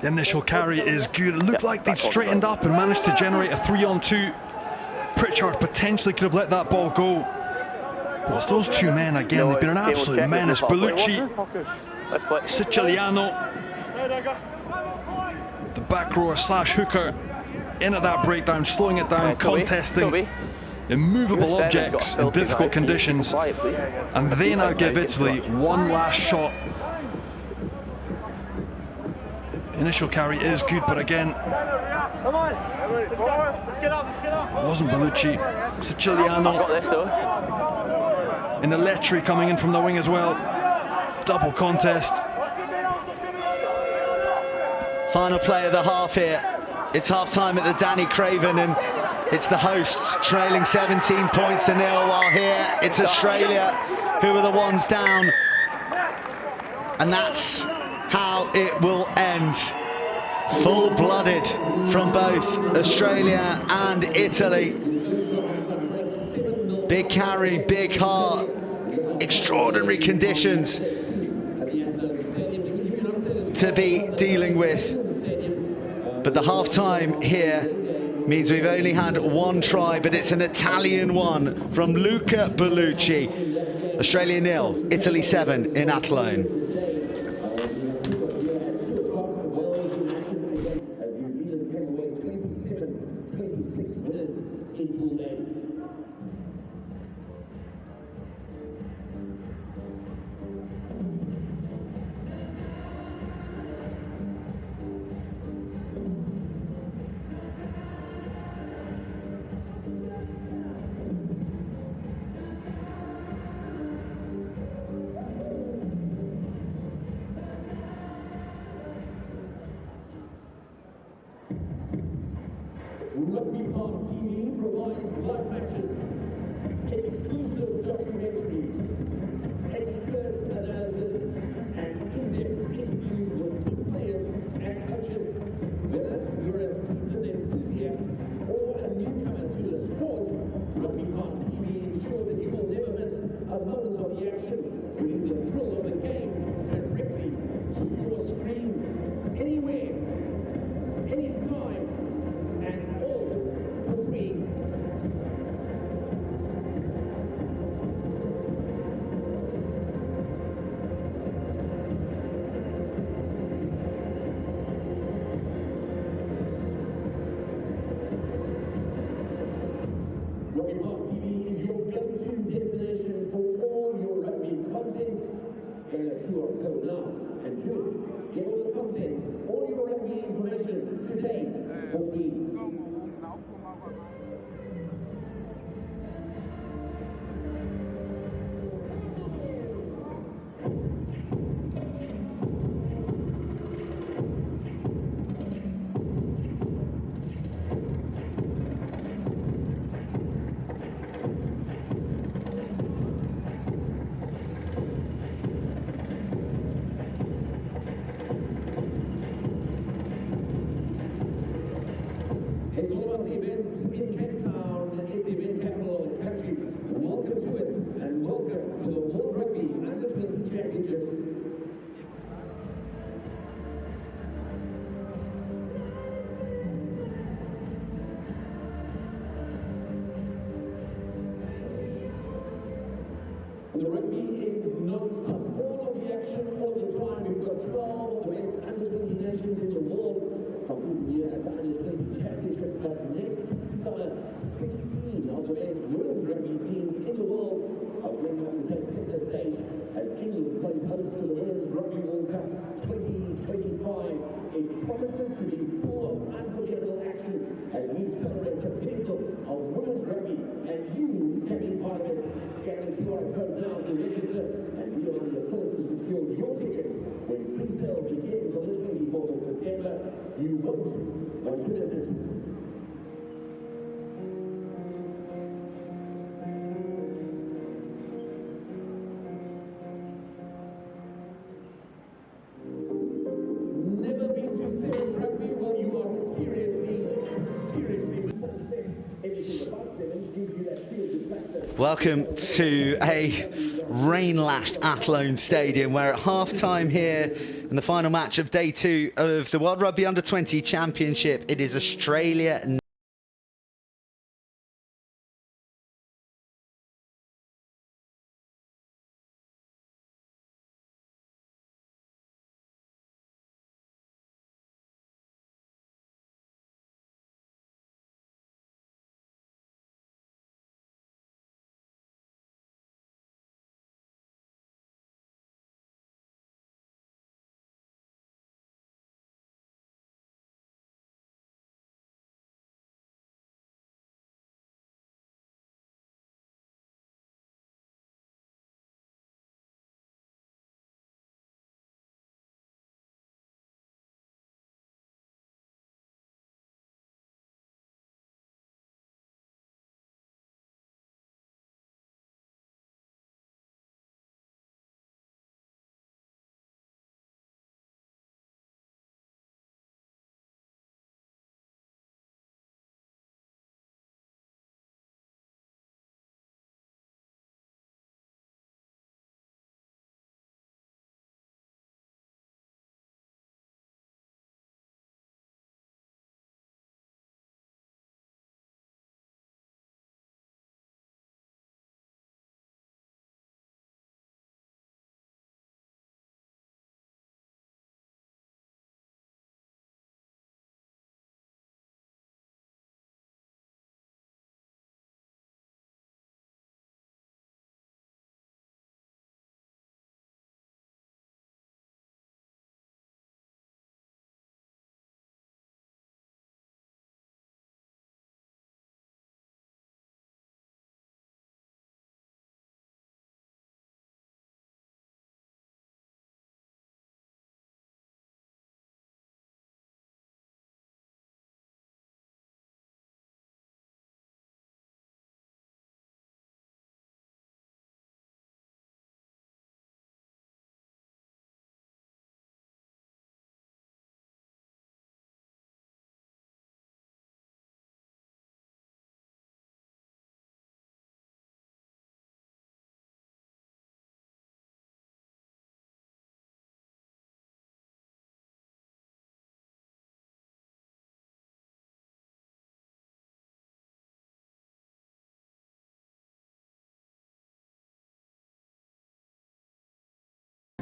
The initial carry is good. It looked like they'd straightened up and managed to generate a 3-on-2. Pritchard potentially could have let that ball go. But it's those two men again, they've been an absolute menace. Bellucci, Siciliano, the back rower slash hooker, in at that breakdown, slowing it down, contesting immovable objects in difficult conditions. And they now give Italy one last shot. The initial carry is good, but again, it wasn't Bellucci. Siciliano. In Eletri coming in from the wing as well. Double contest. Final play of the half here. It's half time at the Danny Craven, and it's the hosts trailing 17 points to 0, while here it's Australia who are the ones down. And that's how it will end. Full-blooded from both Australia and Italy. Big carry, big heart, extraordinary conditions to be dealing with. But the half-time here means we've only had one try, but it's an Italian one from Luca Bellucci. Australia 0, Italy 7 in Athlone. Rugby Pass TV provides live matches, exclusive documentaries, expert analysis, and in-depth interviews with top players and coaches. Whether you're a seasoned enthusiast or a newcomer to the sport, Rugby Pass TV ensures that you will never miss a moment of the action, bringing the thrill of the game directly to your screen, anywhere, anytime, and all for free. Rugby Pass TV is your go-to destination for all your rugby content. Scan the QR code now and do it. Get all the content, all your rugby information today for free. It's all about the events in Cape Town. It's the event capital of the country. Welcome to it, and welcome to the World Rugby Under-20 Championships. The rugby is non-stop. All of the action, all the time. We've got 12 of the best under-20 nations in the world competing here at the under-20 championships. But next summer, 16 of the best women's rugby teams in the world are going up to take center stage as England plays host to the Women's Rugby World Cup 2025. It promises to be full of unforgettable action as we celebrate the pinnacle of women's rugby, and you can be part of it. Scan the QR code now to register, and be on the first to secure your tickets when pre-sale begins on the 24th of September. You won't want to miss it. Never been to Sevens Rugby? Well, you are seriously everything about Sevens gives you that feel-good factor. Welcome to a rain-lashed Athlone Stadium, where at half-time here And the final match of day 2 of the World Rugby Under-20 Championship, it is Australia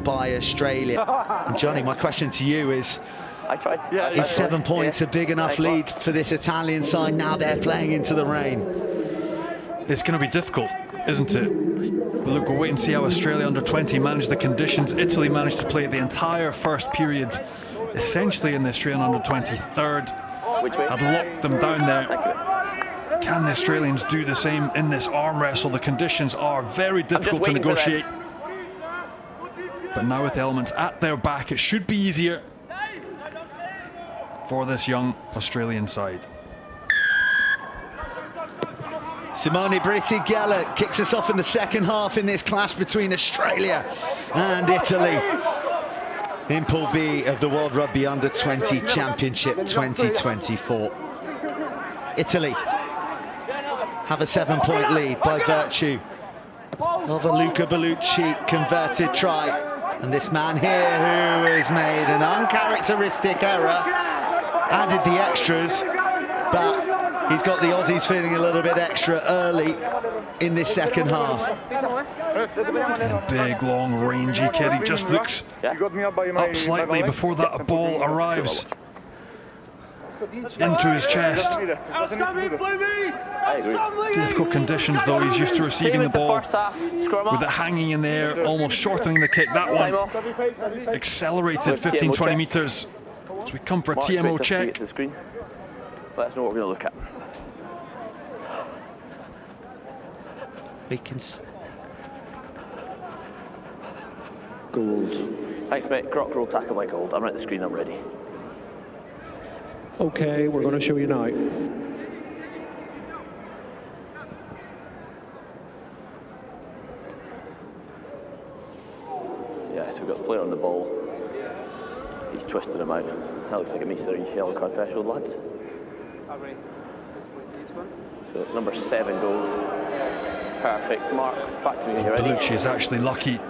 by Australia. And Johnny, my question to you is, I tried. is 7 points a big enough lead for this Italian side now they're playing into the rain? It's going to be difficult, isn't it? But look, we'll wait and see how Australia under-20 manage the conditions. Italy managed to play the entire first period essentially in the Australian under-20 third. Had locked them down there. Can the Australians do the same in this arm wrestle? The conditions are very difficult to negotiate. But now with the elements at their back, it should be easier for this young Australian side. Simone Britti-Geller kicks us off in the second half in this clash between Australia and Italy in Pool B of the World Rugby Under-20 Championship 2024. Italy have a 7-point lead by virtue of a Luca Bellucci converted try. And this man here who has made an uncharacteristic error, added the extras, but he's got the Aussies feeling a little bit extra early in this second half. A big, long, rangy kid. He just looks up slightly before that ball arrives into his chest. Difficult conditions though, he's used to receiving the ball with it hanging in the air, almost shortening the kick. That one accelerated 15-20 metres. So we come for a TMO check. Let us know what we're going to look at. We can... Gold. Thanks mate, Croc roll tackle by Gold. I'm at the screen, I'm ready. Okay, we're going to show you now. Yeah, so we've got the player on the ball. He's twisted him out. That looks like a Mr. yellow card threshold, lads. So it's number 7 Gold. Perfect. Mark, back to me when you're ready. Bellucci is actually lucky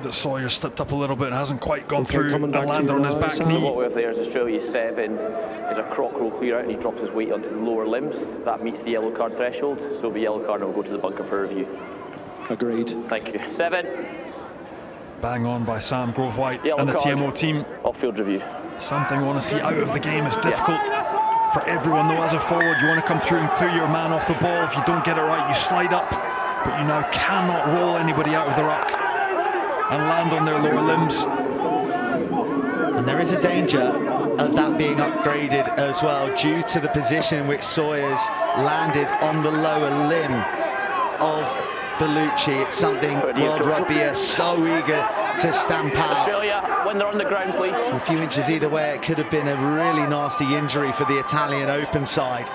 that Sawyer slipped up a little bit, hasn't quite gone Okay, through coming and back to landed you on his now, back Sam. knee. What we have there is Australia 7 is a croc roll clear out and he drops his weight onto the lower limbs. That meets the yellow card threshold, so it'll be yellow card and we'll go to the bunker for review. Agreed. Thank you. 7. Bang on by Sam Grove-White Yellow and the card. TMO team. Off-field review. Something we want to see out of the game. Is difficult for everyone though. As a forward, you want to come through and clear your man off the ball. If you don't get it right, you slide up, but you now cannot roll anybody out of the ruck and land on their lower limbs. And there is a danger of that being upgraded as well due to the position in which Sawyer's landed on the lower limb of Bellucci. It's something World Rugby are so eager to stamp out. Australia, when they're on the ground, please. A few inches either way, it could have been a really nasty injury for the Italian open side.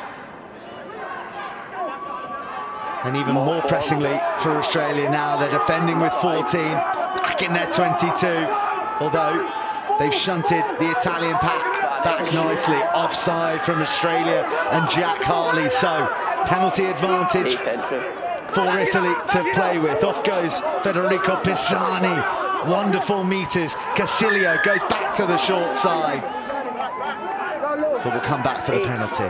And even more pressingly for Australia now, they're defending with 14, back in their 22, although they've shunted the Italian pack back nicely. Offside from Australia and Jack Harley, so penalty advantage for Italy to play with. Off goes Federico Pisani, wonderful meters. Casilio goes back to the short side, but will come back for the penalty.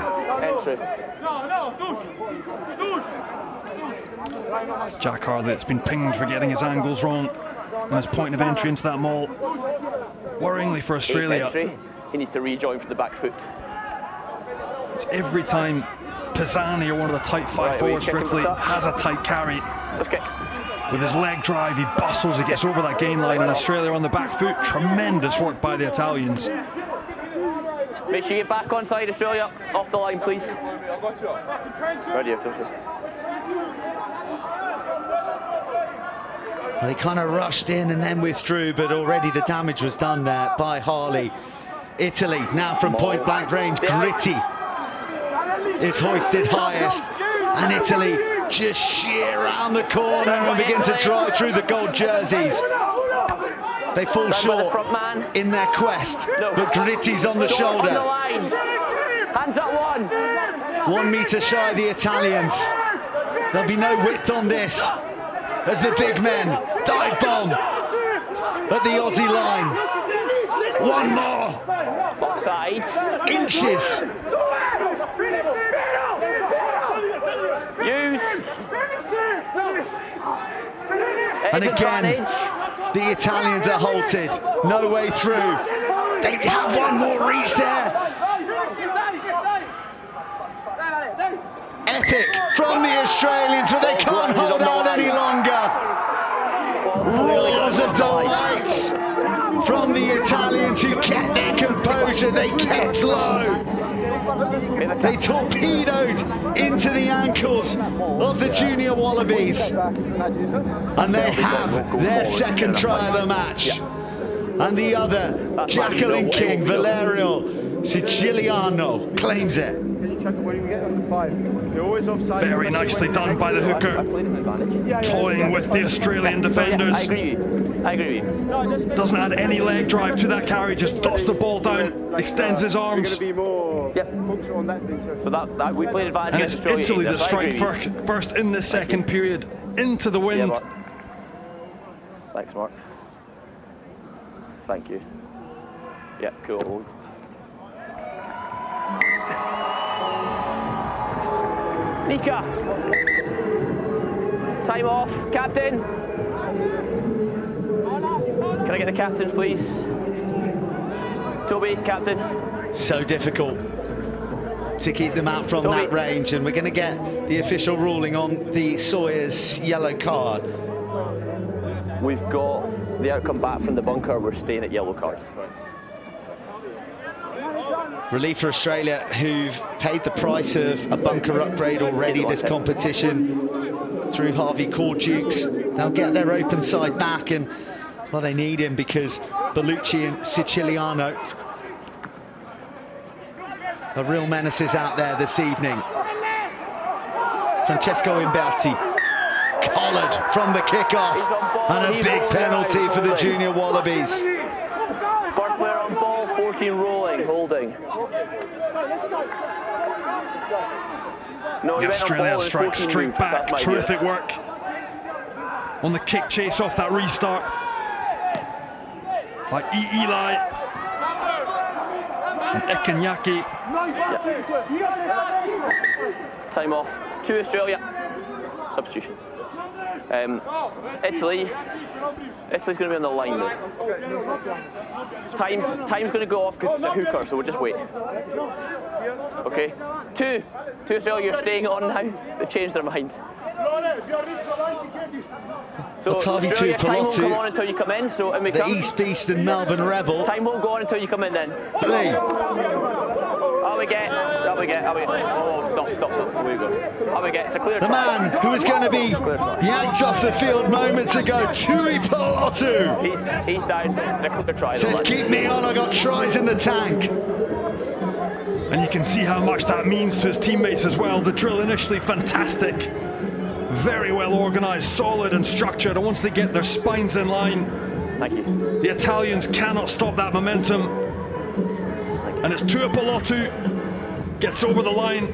It's Jack Harley that's been pinged for getting his angles wrong and his point of entry into that maul. Worryingly for Australia, he needs to rejoin for the back foot. it's every time Pisani, or one of the tight five forwards for Italy, has a tight carry. Let's kick. With his leg drive, he bustles, he gets over that gain line, and Australia on the back foot. Tremendous work by the Italians. Make sure you get back on side, Australia. Off the line, please. Ready, Well, he kind of rushed in and then withdrew, but already the damage was done there by Harley. Italy now from point blank range. Gritty is hoisted highest, and Italy just sheer around the corner and begin to drive through the gold jerseys. They fall short in their quest, but Gritty's on the shoulder. Hands up, 1 metre shy of the Italians. There'll be no width on this as the big men dive bomb at the Aussie line. One more. Offside. Inches. Use. And again, the Italians are halted. No way through. They have one more reach there. Epic from the Australians, but they can't hold out any longer. Roars of delight from the Italians, who kept their composure. They kept low. They torpedoed into the ankles of the junior Wallabies, and they have their second try of the match. And the other, Jacqueline King, Valerio Siciliano, claims it. Very nicely done by the hooker, toying with the Australian defenders. I agree with you. Doesn't add any leg drive to that carry, just dots the ball down, extends his arms. Yep. So that we played advantage. And it's Italy that strike first in the second period, into the wind. Yeah, thanks, Mark. Thank you. Yeah, cool. Nika. Time off. Captain. Can I get the captains, please? Toby, captain. So difficult to keep them out from that range, and we're going to get the official ruling on the Sawyer's yellow card. We've got the outcome back from the bunker. We're staying at yellow cards. Relief for Australia, who've paid the price of a bunker upgrade already this competition through Harvey Cordukes. They'll get their open side back, and well, they need him because Bellucci and Siciliano are real menaces out there this evening. Francesco Imberti collared from the kickoff, and a big penalty for the junior Wallabies. First player on ball, 14 rolling, holding. No, The Australia strikes straight back. Terrific work on the kick chase off that restart. by Eli and Ikenyaki. Time off to Australia. Substitution. Italy's going to be on the line though. Time's going to go off because it's a hooker, so we'll just wait. Okay. To Australia, you're staying on now. They've changed their mind. So Australia, time won't come on until you come in. So the East Beast and Melbourne Rebel. Time won't go on until you come in then. How we get? Oh, stop. Away we go. How we get? It's a clear try. The man who was going to be yanked off the field moments ago, Tui Pelotu. He's down. It's a clear try. Says, keep me on, I got tries in the tank. And you can see how much that means to his teammates as well. The drill initially fantastic. Very well organised, solid and structured. And once they get their spines in line, thank you. The Italians cannot stop that momentum. And it's Tui Pelotu gets over the line,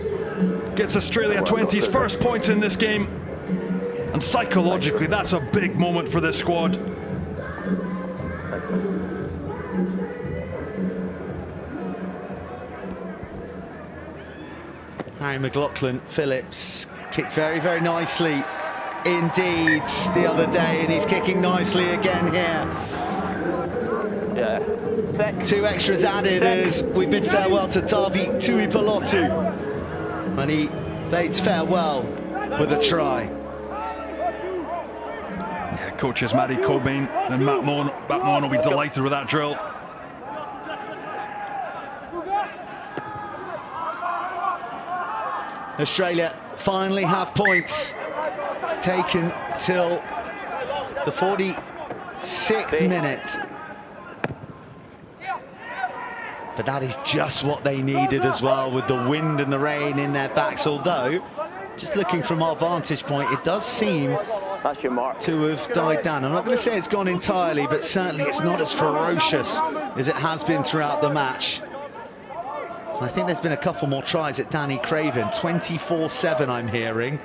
gets Australia 20's first points in this game. And psychologically, that's a big moment for this squad. Harry McLaughlin Phillips kicked very, very nicely indeed the other day, and he's kicking nicely again here. Yeah. 2 extras added as we bid farewell to Tavi Tui Pelotu, and he bids farewell with a try. Yeah, coaches Matty Cobain and Matt Mohan will be delighted with that drill. Australia finally have points. It's taken till the 46th minute. But that is just what they needed as well, with the wind and the rain in their backs. Although, just looking from our vantage point, it does seem that's your mark to have died down. I'm not going to say it's gone entirely, but certainly it's not as ferocious as it has been throughout the match. I think there's been a couple more tries at Danny Craven. 24-7 I'm hearing.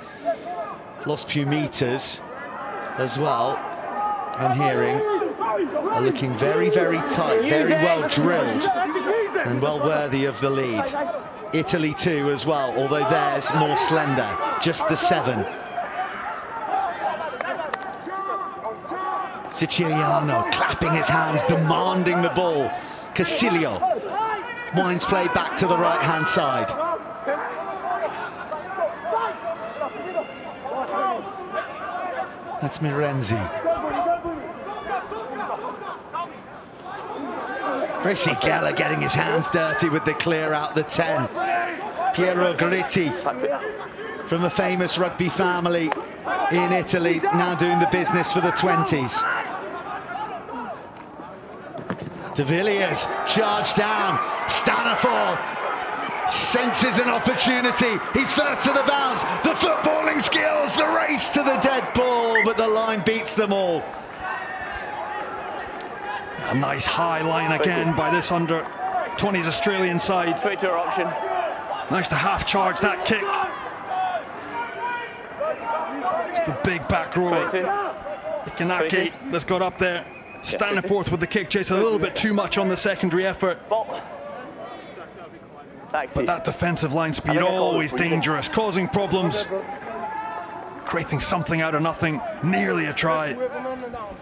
Lost few meters as well. I'm hearing are looking very, very tight, very well drilled and well worthy of the lead. Italy too as well, although theirs more slender, just the 7. Siciliano clapping his hands, demanding the ball. Casilio winds play back to the right-hand side. That's Mirenzi. Chrissy Geller getting his hands dirty with the clear out the 10. Piero Gritti, from a famous rugby family in Italy, now doing the business for the 20s. De Villiers, charge down. Stanifor senses an opportunity. He's first to the bounce. The footballing skills, the race to the dead ball, but the line beats them all. A nice high line again by this under-20s Australian side. Straight to our option. Nice to half charge that kick. It's the big back rower. Ikanaki that's got up there. Standing forth with the kick chase, a little bit too much on the secondary effort. But that defensive line speed, always dangerous, causing problems. Creating something out of nothing, nearly a try.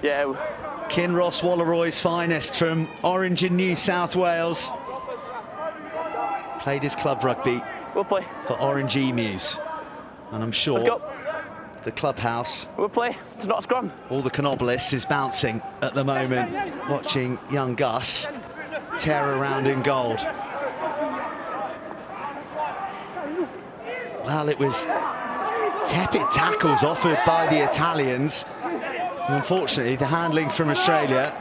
Yeah. Kinross Walleroy's finest from Orange in New South Wales. Played his club rugby for Orange Emus. And I'm sure the clubhouse, we'll play. It's not a scrum. All the Canoblists is bouncing at the moment, watching young Gus tear around in gold. Well, it was tepid tackles offered by the Italians. And unfortunately, the handling from Australia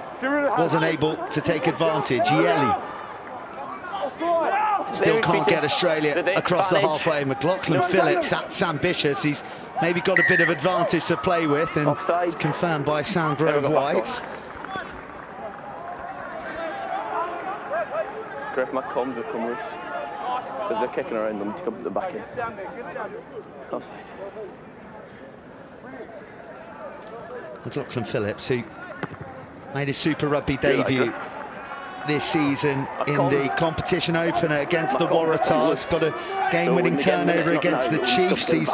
wasn't able to take advantage. Yeli still can't get Australia across the halfway. McLaughlin Phillips, that's ambitious. He's maybe got a bit of advantage to play with, and it's confirmed by Sandgrove White. Griff, my comms have come loose. So they're kicking around them to come to the back in. Offside. McLaughlin Phillips, who Made his Super Rugby debut this season in the competition opener against the Waratahs. Got a game-winning turnover against the Chiefs. He's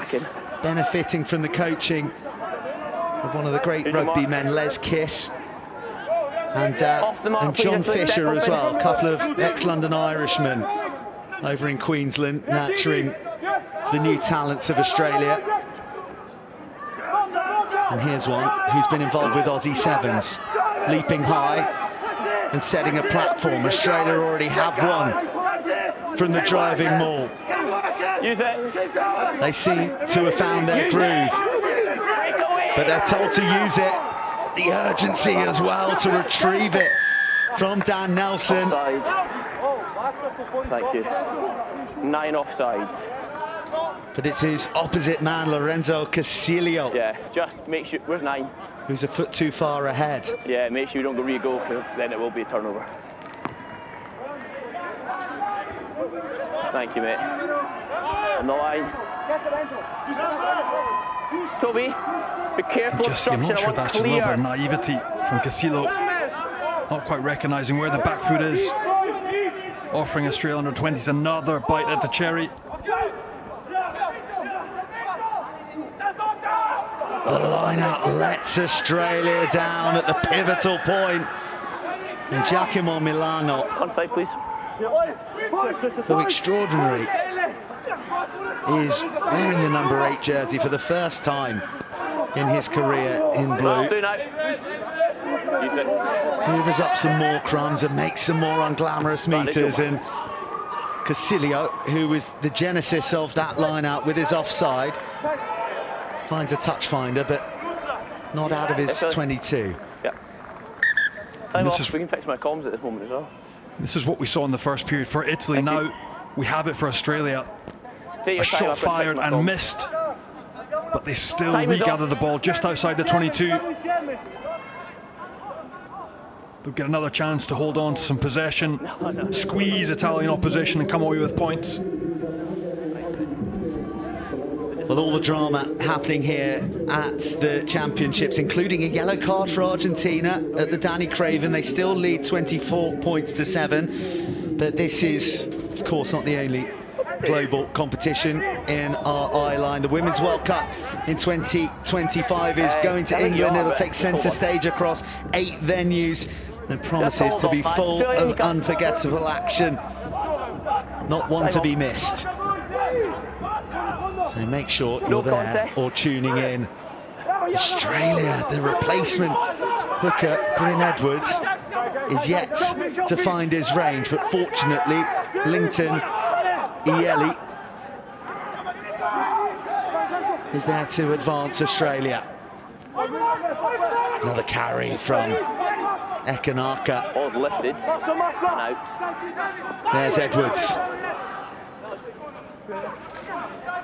benefiting from the coaching of one of the great rugby men, Les Kiss, and John Fisher as well, a couple of ex-London Irishmen over in Queensland, nurturing the new talents of Australia. And here's one who's been involved with Aussie Sevens, leaping high and setting a platform. Australia already have one from the driving maul. They seem to have found their groove, but they're told to use it. The urgency as well to retrieve it from Dan Nelson. Offside. Thank you. 9 offsides. But it's his opposite man, Lorenzo Casilio. Yeah, just make sure. Where's 9? Who's a foot too far ahead. Yeah, make sure you don't go re-go, because then it will be a turnover. Thank you, mate. On the line. Toby, be careful. I'm not sure that's a little bit of naivety from Casillo, not quite recognising where the back foot is, offering Australia under 20s another bite at the cherry. The line-out lets Australia down at the pivotal point. And Giacomo Milano, Onside, please. who extraordinary, is wearing the number 8 jersey for the first time in his career in blue. Do now. Use it. Hoovers up some more crumbs and makes some more unglamorous meters. And Casilio, who was the genesis of that line-out with his offside, finds a touch finder, but not out of his 22. Yeah. Time off. We can fix my comms at this moment as well. This is what we saw in the first period for Italy. Now we have it for Australia. A shot fired and missed, but they still regather the ball just outside the 22. They'll get another chance to hold on to some possession, squeeze Italian opposition and come away with points. Well, all the drama happening here at the championships, including a yellow card for Argentina at the Danny Craven. They still lead 24 points to 7, but this is, of course, not the only global competition in our eye line. The Women's World Cup in 2025 is going to England. It'll take centre stage across 8 venues and promises to be full of unforgettable action. Not one to be missed. So make sure you're there or tuning in. Australia, the replacement hooker, Bryn Edwards, is yet to find his range, but fortunately, Linton Ieli is there to advance Australia. Another carry from Ekanaka. Ball's lifted. Out. There's Edwards.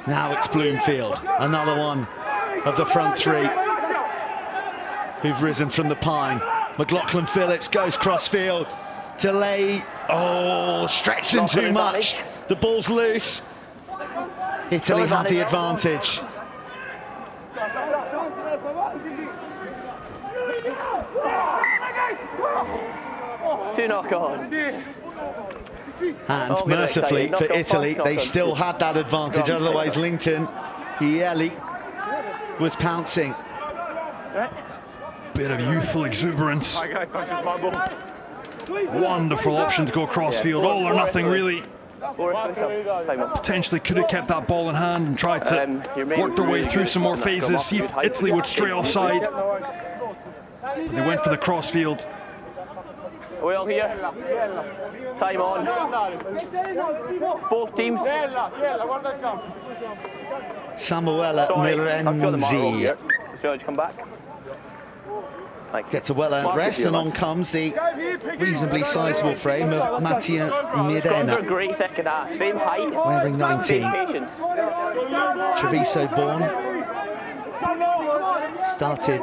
Now it's Bloomfield, another one of the front 3 who've risen from the pine. McLaughlin Phillips goes crossfield to lay. Oh, stretched him too much. The ball's loose. Italy have the advantage. Two knock on. And mercifully for Italy, they still had that advantage. Otherwise, Linton Ieli was pouncing. Bit of youthful exuberance. Wonderful option to go crossfield. All or nothing, really. Potentially could have kept that ball in hand and tried to work their way through some more phases, see if Italy would stray offside. But they went for the crossfield. Are we all here? Time on. Both teams. Samuela Mirenzi George, come back. gets a well-earned rest, and on comes the reasonably sizable frame of Mattia Mirena. Great second half. Same height. Wearing 19. Treviso born. Started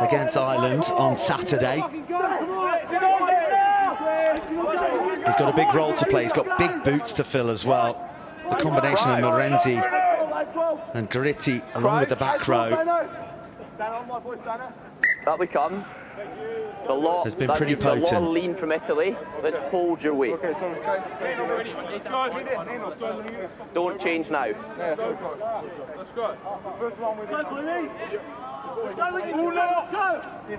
against Ireland on Saturday. He's got a big role to play. He's got big boots to fill as well. The combination of Morenzi and Gritti along with the back row. That we come. It's a lot. Has been pretty potent. A lot of lean from Italy. Let's hold your weights. Don't change now.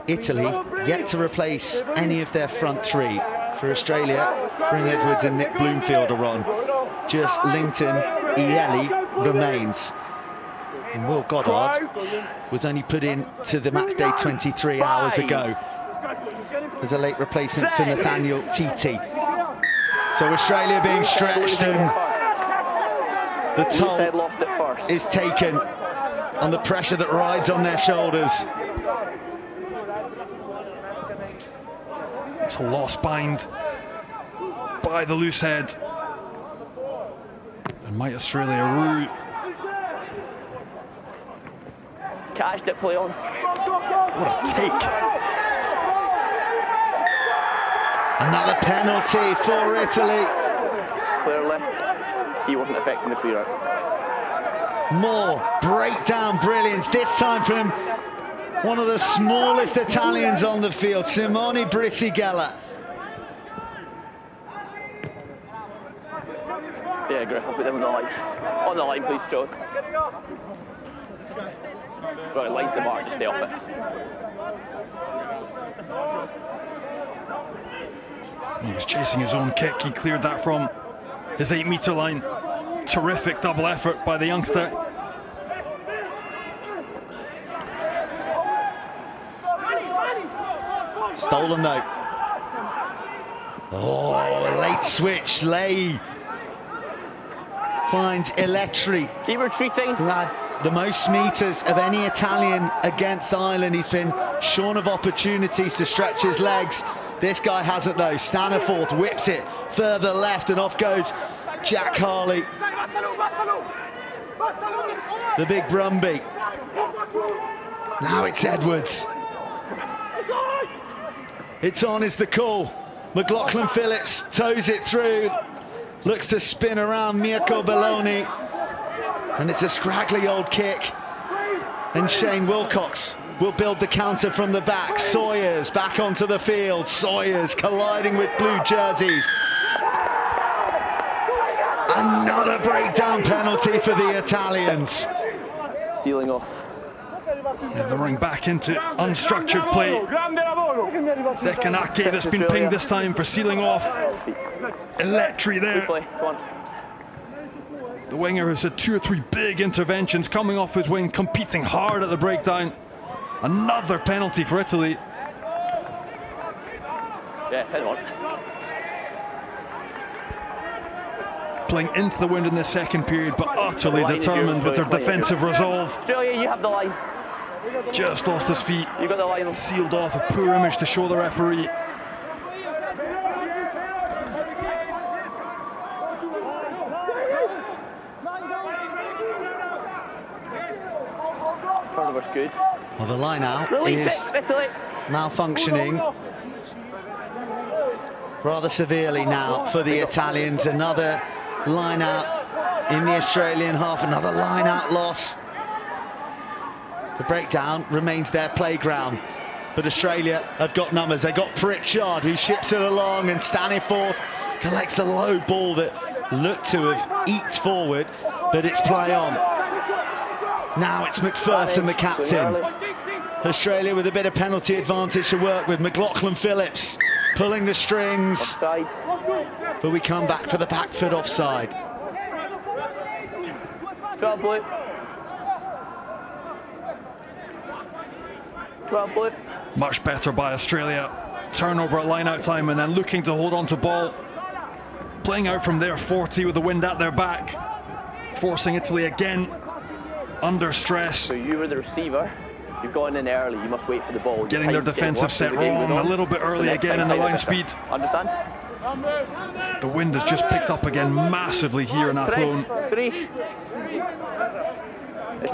Italy yet to replace any of their front three. For Australia, Bryn Edwards and Nick Bloomfield are on. Just Linton Ieli remains. And Will Goddard was only put in to the match day 23 hours ago as a late replacement for Nathaniel Titi. So Australia being stretched, and the toll is taken on the pressure that rides on their shoulders. It's a lost bind by the loose head. And might Australia rue? Catched it, play on. What a take. Another penalty for Italy. Player left. He wasn't affecting the clear out. More breakdown brilliance, this time from one of the smallest Italians on the field, Simone Brisigella. Yeah, Griff, I'll put them on the line. On the line, please, Joe. Right, line's the bar, just stay off it. He was chasing his own kick. He cleared that from his 8-metre line. Terrific double effort by the youngster. Stolen though. Oh, late switch. Lay finds Eletri. Keep retreating. Who had the most metres of any Italian against Ireland. He's been shorn of opportunities to stretch his legs. This guy hasn't though. Staniforth whips it further left and off goes Jack Harley. The big Brumby. Now it's Edwards. It's on is the call. McLaughlin Phillips toes it through. Looks to spin around Mirko Belloni. And it's a scraggly old kick. And Shane Wilcox will build the counter from the back. Sawyers back onto the field. Sawyers colliding with blue jerseys. Another breakdown penalty for the Italians. Sealing off. Yeah, they're running back into unstructured play. Sekanake that's been pinged this time for sealing off. Eletri there. The winger has had 2 or 3 big interventions coming off his wing, competing hard at the breakdown. Another penalty for Italy. Yeah, head on. Playing into the wind in the second period, but utterly determined with their defensive resolve. Australia, you have the line. Just lost his feet. You got the line. Sealed off, a poor image to show the referee. Turnover's good. Well, the line out Release is it, Italy. malfunctioning rather severely now for the Italians. Another line out in the Australian half, another line out loss. The breakdown remains their playground, but Australia have got numbers. They got Pritchard who ships it along, and Staniforth collects a low ball that looked to have eked forward, but it's play on. Now it's McPherson, the captain. Australia with a bit of penalty advantage to work with. McLaughlin Phillips pulling the strings, Offside. but we come back for the back foot offside. Go blue. Go blue. Much better by Australia. Turnover at line-out time and then looking to hold on to ball. Playing out from their 40 with the wind at their back. Forcing Italy again under stress. So you were the receiver. You've gone in early. You must wait for the ball. Getting their defensive set wrong a little bit early again in the line speed. Understand? The wind has just picked up again massively here in Athlone. 3.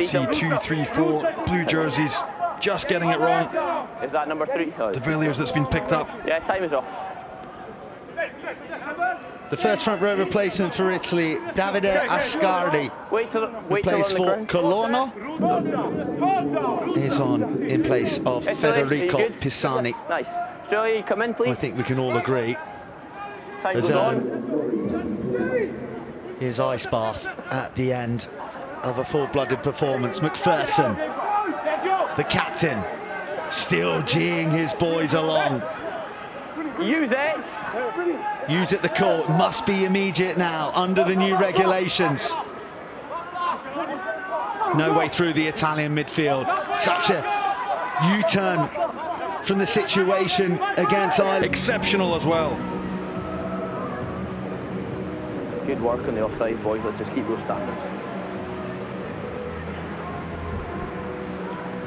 See 2, 3, 4 blue jerseys just getting it wrong. Is that number 3? De Villiers that's been picked up. Yeah, time is off. The first front row replacement for Italy, Davide Ascardi, Wait till plays on the for ground. Colorno, is on in place of Italy, Federico are you good? Pisani. Nice. Australia, you come in, please. I think we can all agree. Time As goes on. his ice bath at the end of a full-blooded performance. McPherson, the captain, still geeing his boys along. Use it. Use it, the call. Must be immediate now under the new regulations. No way through the Italian midfield. Such a U-turn from the situation against Ireland. Exceptional as well. Good work on the offside, boys. Let's just keep those standards.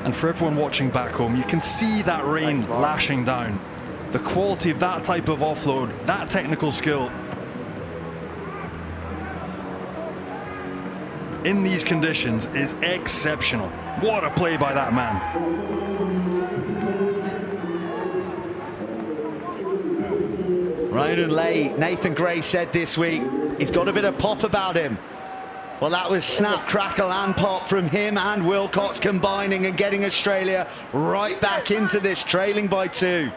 And for everyone watching back home, you can see that rain Thanks, Mark. lashing down. The quality of that type of offload, that technical skill in these conditions is exceptional. What a play by that man. Ronan Lay, Nathan Gray said this week, he's got a bit of pop about him. Well, that was snap, crackle and pop from him and Wilcox combining and getting Australia right back into this, trailing by 2.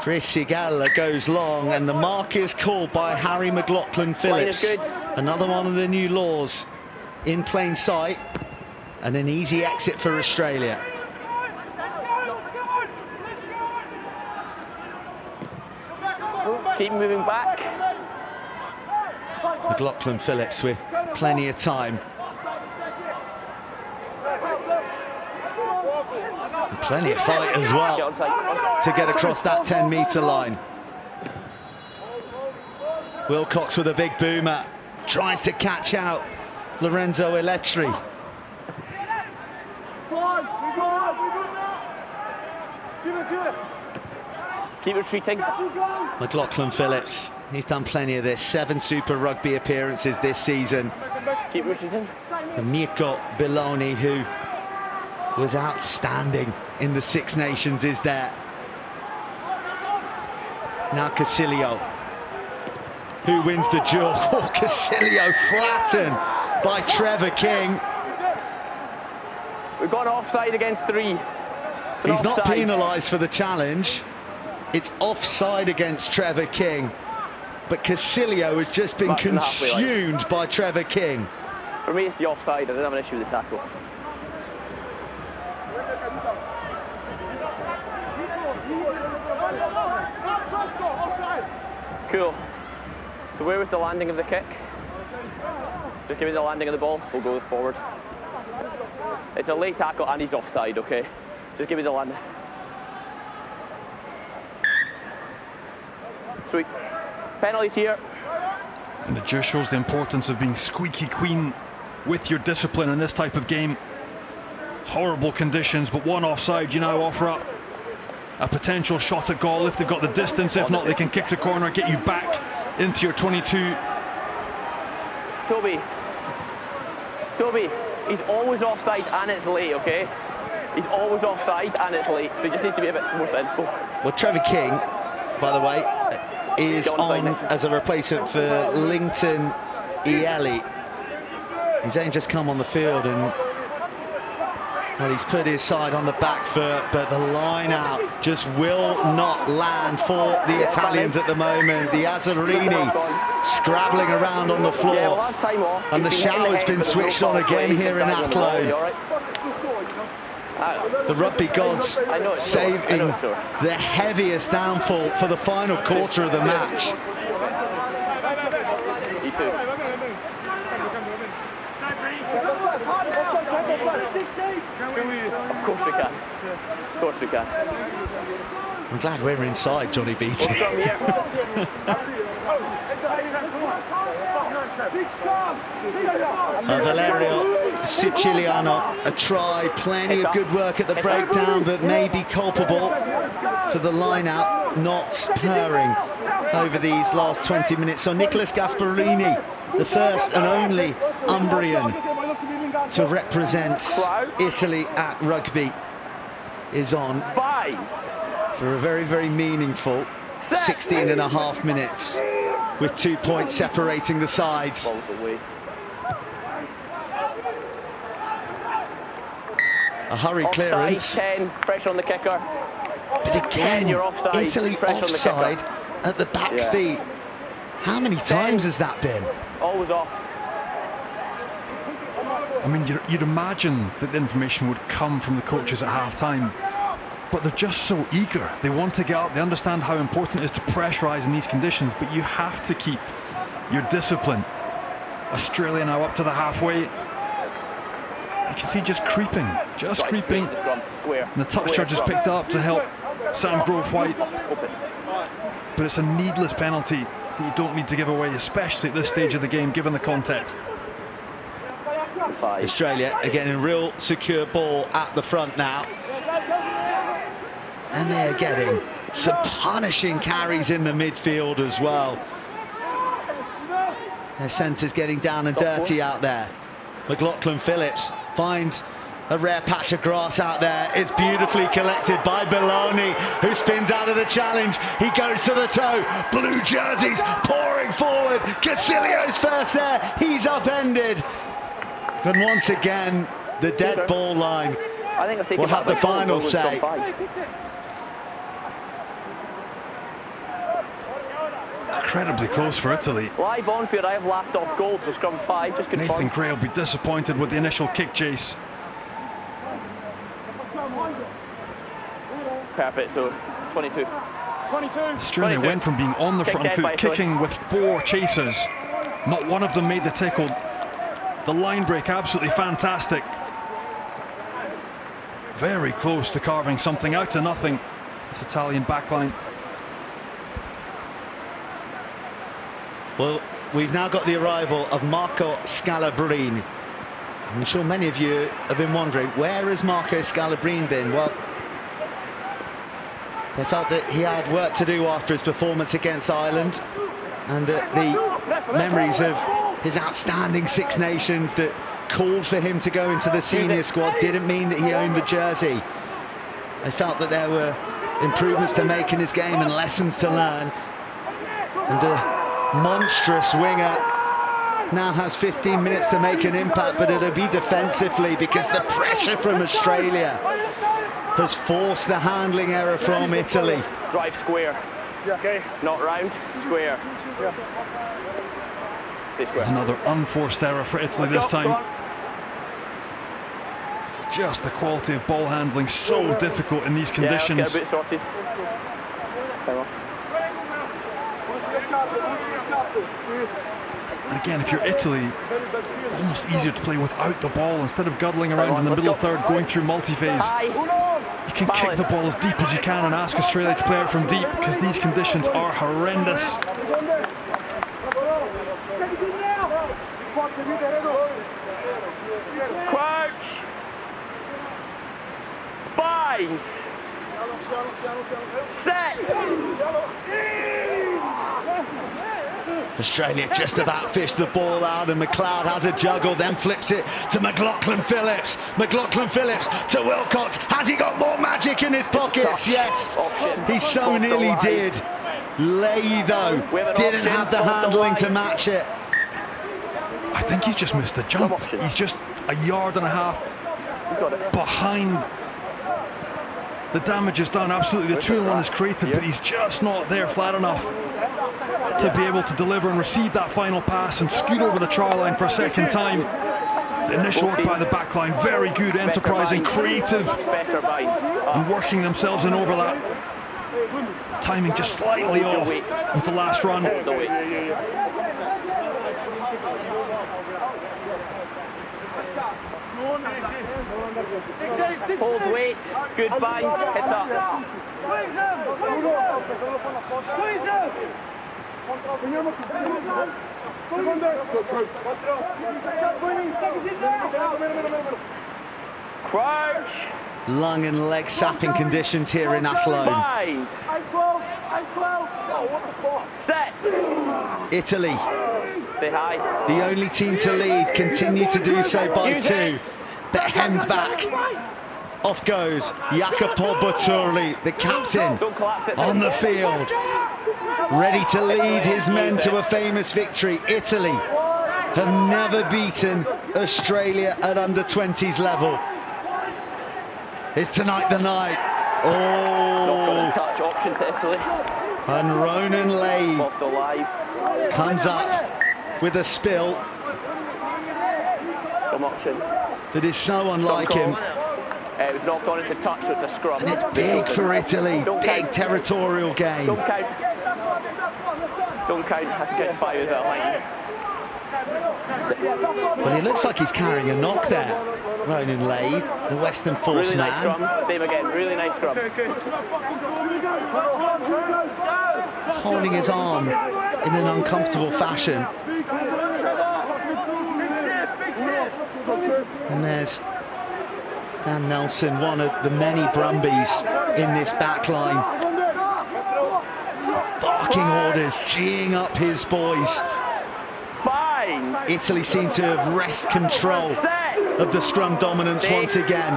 Chris Sigala goes long and the mark is called by Harry McLaughlin-Phillips. Line is good. Another one of the new laws in plain sight and an easy exit for Australia. Keep moving back. McLaughlin-Phillips with plenty of time. And plenty of fight as well to get across that 10-metre line. Wilcox with a big boomer, tries to catch out Lorenzo Eletri. Keep retreating. McLaughlin-Phillips, he's done plenty of this. 7 Super Rugby appearances this season. Keep retreating. And Mirko Belloni, who was outstanding in the Six Nations, is there. Now Casilio, who wins the duel. Oh, Casilio flattened by Trevor King. We've got offside against 3. He's not penalised for the challenge. It's offside against Trevor King. But Casilio has just been Back in the halfway line. consumed by Trevor King. For me, it's the offside. I don't have an issue with the tackle. Cool. So where was the landing of the kick? Just give me the landing of the ball. We'll go forward. It's a late tackle and he's offside, okay? Just give me the landing. Sweet. Penalties here. And it just shows the importance of being squeaky clean with your discipline in this type of game. Horrible conditions, but one offside, you now offer up a potential shot at goal if they've got the distance. If not, they can kick to corner, get you back into your 22. Toby, he's always offside and it's late, okay? He's always offside and it's late, so he just needs to be a bit more sensible. Well, Trevor King, by the way, is on as a replacement for Linton Ieli. He's only just come on the field and well, he's put his side on the back foot, but the line out just will not land for the Italians at the moment. The Azzarini scrabbling around on the floor, Yeah, we'll have time off. and the He's been hitting shower's the been head, but switched no on foul play. again here in He's back on the ball, you Athlone. all right? The rugby gods I know it's sore. saving I know it's sore. the heaviest downfall for the final quarter of the match. You too. Of course we can. Of course we can. I'm glad we're inside, Johnny Beattie. From here. Valerio Siciliano, a try, plenty of good work at the breakdown, but maybe culpable for the line out not purring over these last 20 minutes. So Nicholas Gasparini, the first and only Umbrian to represent Italy at rugby, is on. 5, for a very, very meaningful 16 and a half minutes with 2 points separating the sides. A hurry clearance. Offside, 10, pressure on the kicker. But again, you're offside, Italy pressure on the offside kicker. at the back feet. How many times has that been? Always off. I mean, you'd imagine that the information would come from the coaches at half-time, but they're just so eager. They want to get up. They understand how important it is to pressurise in these conditions, but you have to keep your discipline. Australia now up to the halfway. You can see just creeping. Square. And the touch charge is picked up to help Sam Grove-White. But it's a needless penalty that you don't need to give away, especially at this stage of the game, given the context. Australia are getting a real secure ball at the front now. And they're getting some punishing carries in the midfield as well. Their centre's getting down and dirty out there. McLaughlin Phillips finds a rare patch of grass out there. It's beautifully collected by Belloni, who spins out of the challenge. He goes to the toe. Blue jerseys pouring forward. Casilio's first there. He's upended. And once again, the dead ball line will have the final say. Incredibly close for Italy. Live on field, I have last off goal to scrum 5, just confirmed. Nathan Gray will be disappointed with the initial kick chase. Perfect, so 22. Australia went from being on the front foot, kicking with 4 chasers. Not one of them made the tackle. The line break, absolutely fantastic. Very close to carving something out of nothing. This Italian backline. Well, we've now got the arrival of Marco Scalabrini. I'm sure many of you have been wondering, where has Marco Scalabrini been? Well, they felt that he had work to do after his performance against Ireland, and that the memories of his outstanding Six Nations that called for him to go into the senior squad didn't mean that he owned the jersey. They felt that there were improvements to make in his game and lessons to learn. And the monstrous winger now has 15 minutes to make an impact, but it'll be defensively because the pressure from Australia has forced the handling error from Italy. Drive square. Okay. Not round, square. Square. Another unforced error for Italy this time. Just the quality of ball handling, so difficult in these conditions. Yeah, let's get a bit sorted. And again, if you're Italy, almost easier to play without the ball instead of guddling around in the middle third, going through multi-phase. You can kick the ball as deep as you can and ask Australia to play it from deep, because these conditions are horrendous. Crouch. Bind. Set. Australia just about fished the ball out, and McLeod has a juggle, then flips it to McLaughlin Phillips. McLaughlin Phillips to Wilcox. Has he got more magic in his pockets? Yes, he so nearly did. Leahy, though, didn't have the handling to match it. I think he's just missed the jump. He's just a yard and a half behind. The damage is done, absolutely. The 2-1 is created, but he's just not there flat enough to be able to deliver and receive that final pass and scoot over the try line for a second time. The initial work by the back line, very good, enterprising, creative, and working themselves in over that. The timing just slightly off with the last run. Hold weight, good bind, heads up. Crouch. Lung and leg sapping conditions here in Athlone. Bind. Set. Italy, Stay high. the only team to lead, continue to do so by 2, but hemmed back Off goes Jacopo Botturli, the captain, Don't collapse it. on the field, ready to lead his men to a famous victory. Italy have never beaten Australia at under-20s level. Is tonight the night? Oh, Touch option to Italy. and Ronan Lay Off the live. comes up with a spill Scrum option. that is so unlike him. It was knocked on into touch, so it's a scrum. And it's big for Italy, big territorial game. Don't count. Don't count. Has to get 5 as well. But he looks like he's carrying a knock there. Ronan Lay, the Western Force Really nice man. scrum. Same again. Really nice scrum. He's holding his arm in an uncomfortable fashion. And there's Dan Nelson, one of the many Brumbies in this back line. Barking orders, geeing up his boys. Fine. Italy seem to have wrested control of the scrum dominance once again.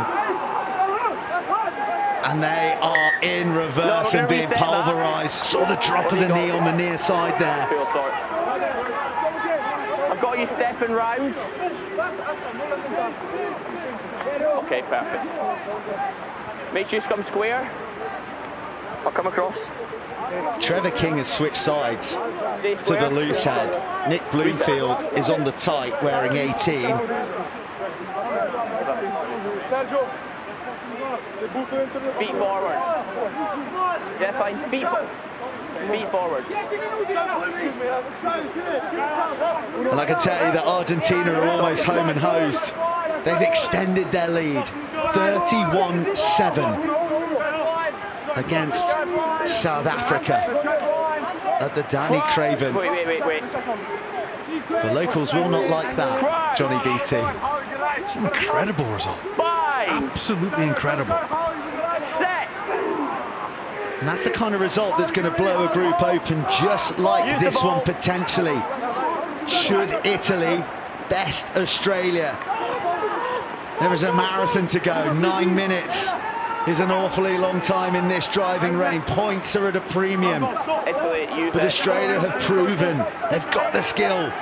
And they are in reverse and being pulverised. Saw the drop of the knee on the near side there. I've got you stepping round. Okay, perfect. Make sure you come square. I'll come across. Trevor King has switched sides to the loose head. Nick Bloomfield is on the tight, wearing 18. Feet forward. Yeah, fine. Feet forward. And I can tell you that Argentina are almost home and hosed. They've extended their lead, 31-7 against South Africa at the Danny Craven. Wait. The locals will not like that, Johnny BT. It's an incredible result. Absolutely incredible. And that's the kind of result that's going to blow a group open, just like this one potentially. Should Italy best Australia? There is a marathon to go. 9 minutes is an awfully long time in this driving rain. Points are at a premium. But Australia have proven they've got the skill.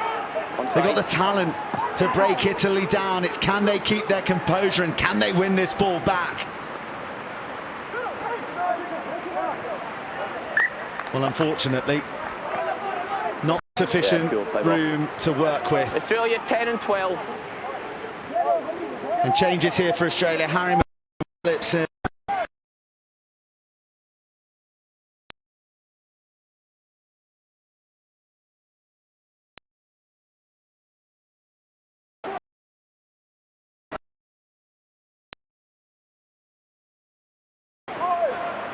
They've got the talent to break Italy down. It's can they keep their composure and can they win this ball back? Well, unfortunately, not sufficient room to work with. Australia 10 and 12. And changes here for Australia. Harry Phillips in.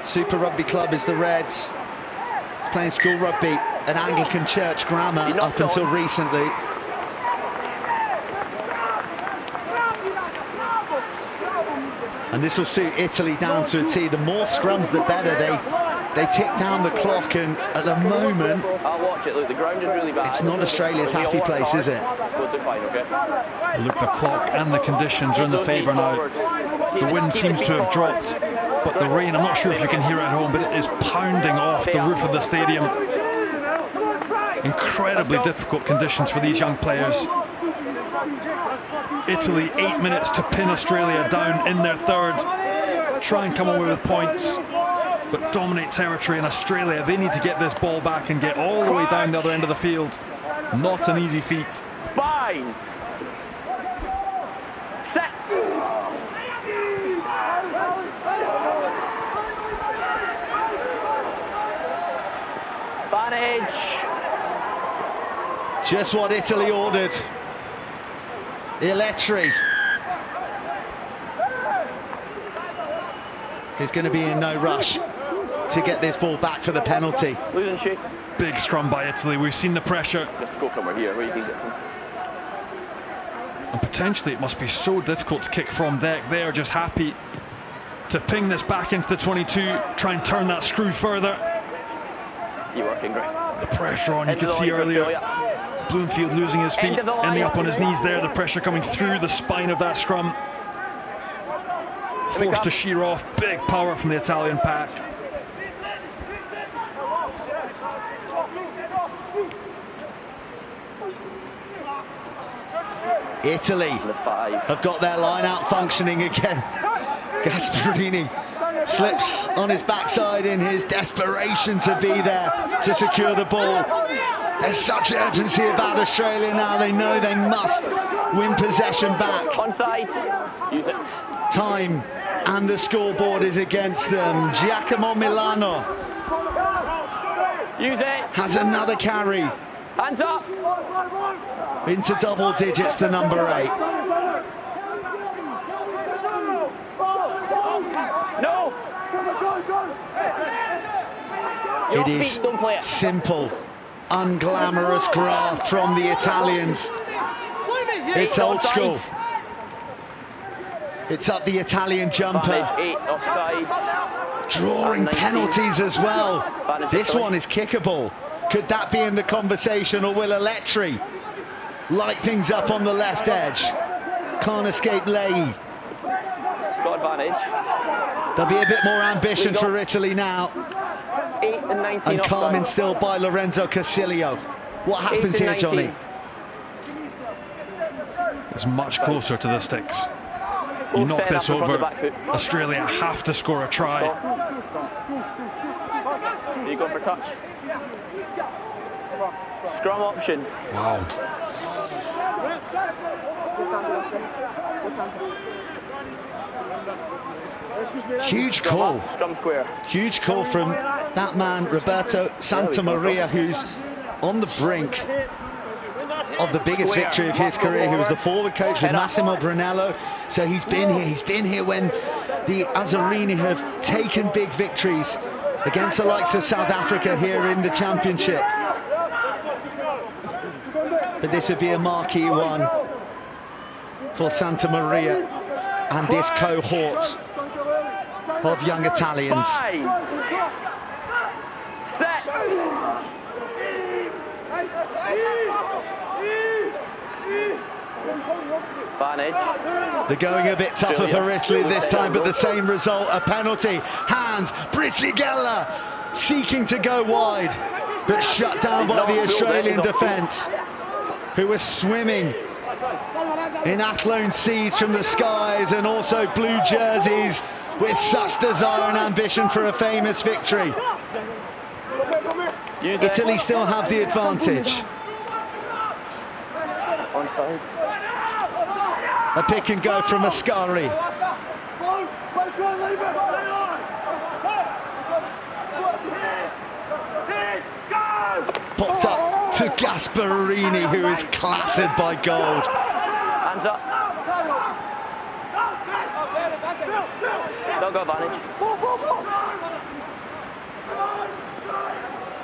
Super Rugby Club is the Reds. He's playing school rugby at Anglican Church Grammar up until recently. And this will suit Italy down to a T. The more scrums, the better. They tick down the clock, and at the moment, I'll watch it. Look, the ground is really bad. it's not Australia's happy place, is it? We'll do fine, okay? Look, the clock and the conditions are in the favour now. The wind seems to have dropped, but the rain, I'm not sure if you can hear it at home, but it is pounding off the roof of the stadium. Incredibly difficult conditions for these young players. Italy, 8 minutes to pin Australia down in their third. Try and come away with points, but dominate territory in Australia. They need to get this ball back and get all the way down the other end of the field. Not an easy feat. Binds. Set. Advantage. Just what Italy ordered. Eletri is going to be in no rush to get this ball back for the penalty. Losing shape. Big scrum by Italy. We've seen the pressure. Just go somewhere here where you can get some. And potentially it must be so difficult to kick from deck. They are just happy to ping this back into the 22, try and turn that screw further. Keep working, great. The pressure on, you could see earlier. Bloomfield losing his feet, ending up on his knees there. The pressure coming through the spine of that scrum. Forced to shear off. Big power from the Italian pack. Italy have got their line out functioning again. Gasparini slips on his backside in his desperation to be there to secure the ball. There's such urgency about Australia now. They know they must win possession back. Onside. Use it. Time and the scoreboard is against them. Giacomo Milano Use it. has another carry Hands up. into double digits, the number 8. No. It Your is feet, don't play it. simple, unglamorous graft from the Italians. It's old school. It's up the Italian jumper. Advantage 8 offside. Drawing 19. penalties as well. Advantage This offside. one is kickable. Could that be in the conversation, or will Eletri light things up on the left edge? Can't escape Leahy. Got advantage. There'll be a bit more ambition for Italy now. 8 and 19 And calm offside. instilled by Lorenzo Casilio. What 8 happens and here, 19. Johnny? It's much closer to the sticks. You Both knock set up this in front of over, the back foot. Australia have to score a try. You go for touch. Scrum option. Wow. Huge call. Scrum square. Huge call from that man, Roberto Santamaria, who's on the brink of the biggest victory of his career. He was the forward coach with Massimo Brunello, so he's been here. He's been here when the Azzarini have taken big victories against the likes of South Africa here in the championship. But this would be a marquee one for Santamaria and this cohort of young Italians. 5. Set. Advantage. They're going a bit tougher for Italy this time, but the same result, a penalty. Hands, Brizzigella seeking to go wide, but shut down by the Australian defence, who was swimming in Athlone seas from the skies, and also blue jerseys with such desire and ambition for a famous victory. Use it. Italy still have the advantage. Onside. A pick and go from Ascari. Popped up to Gasparini, who is clattered by Gold. Hands up. Don't go advantage.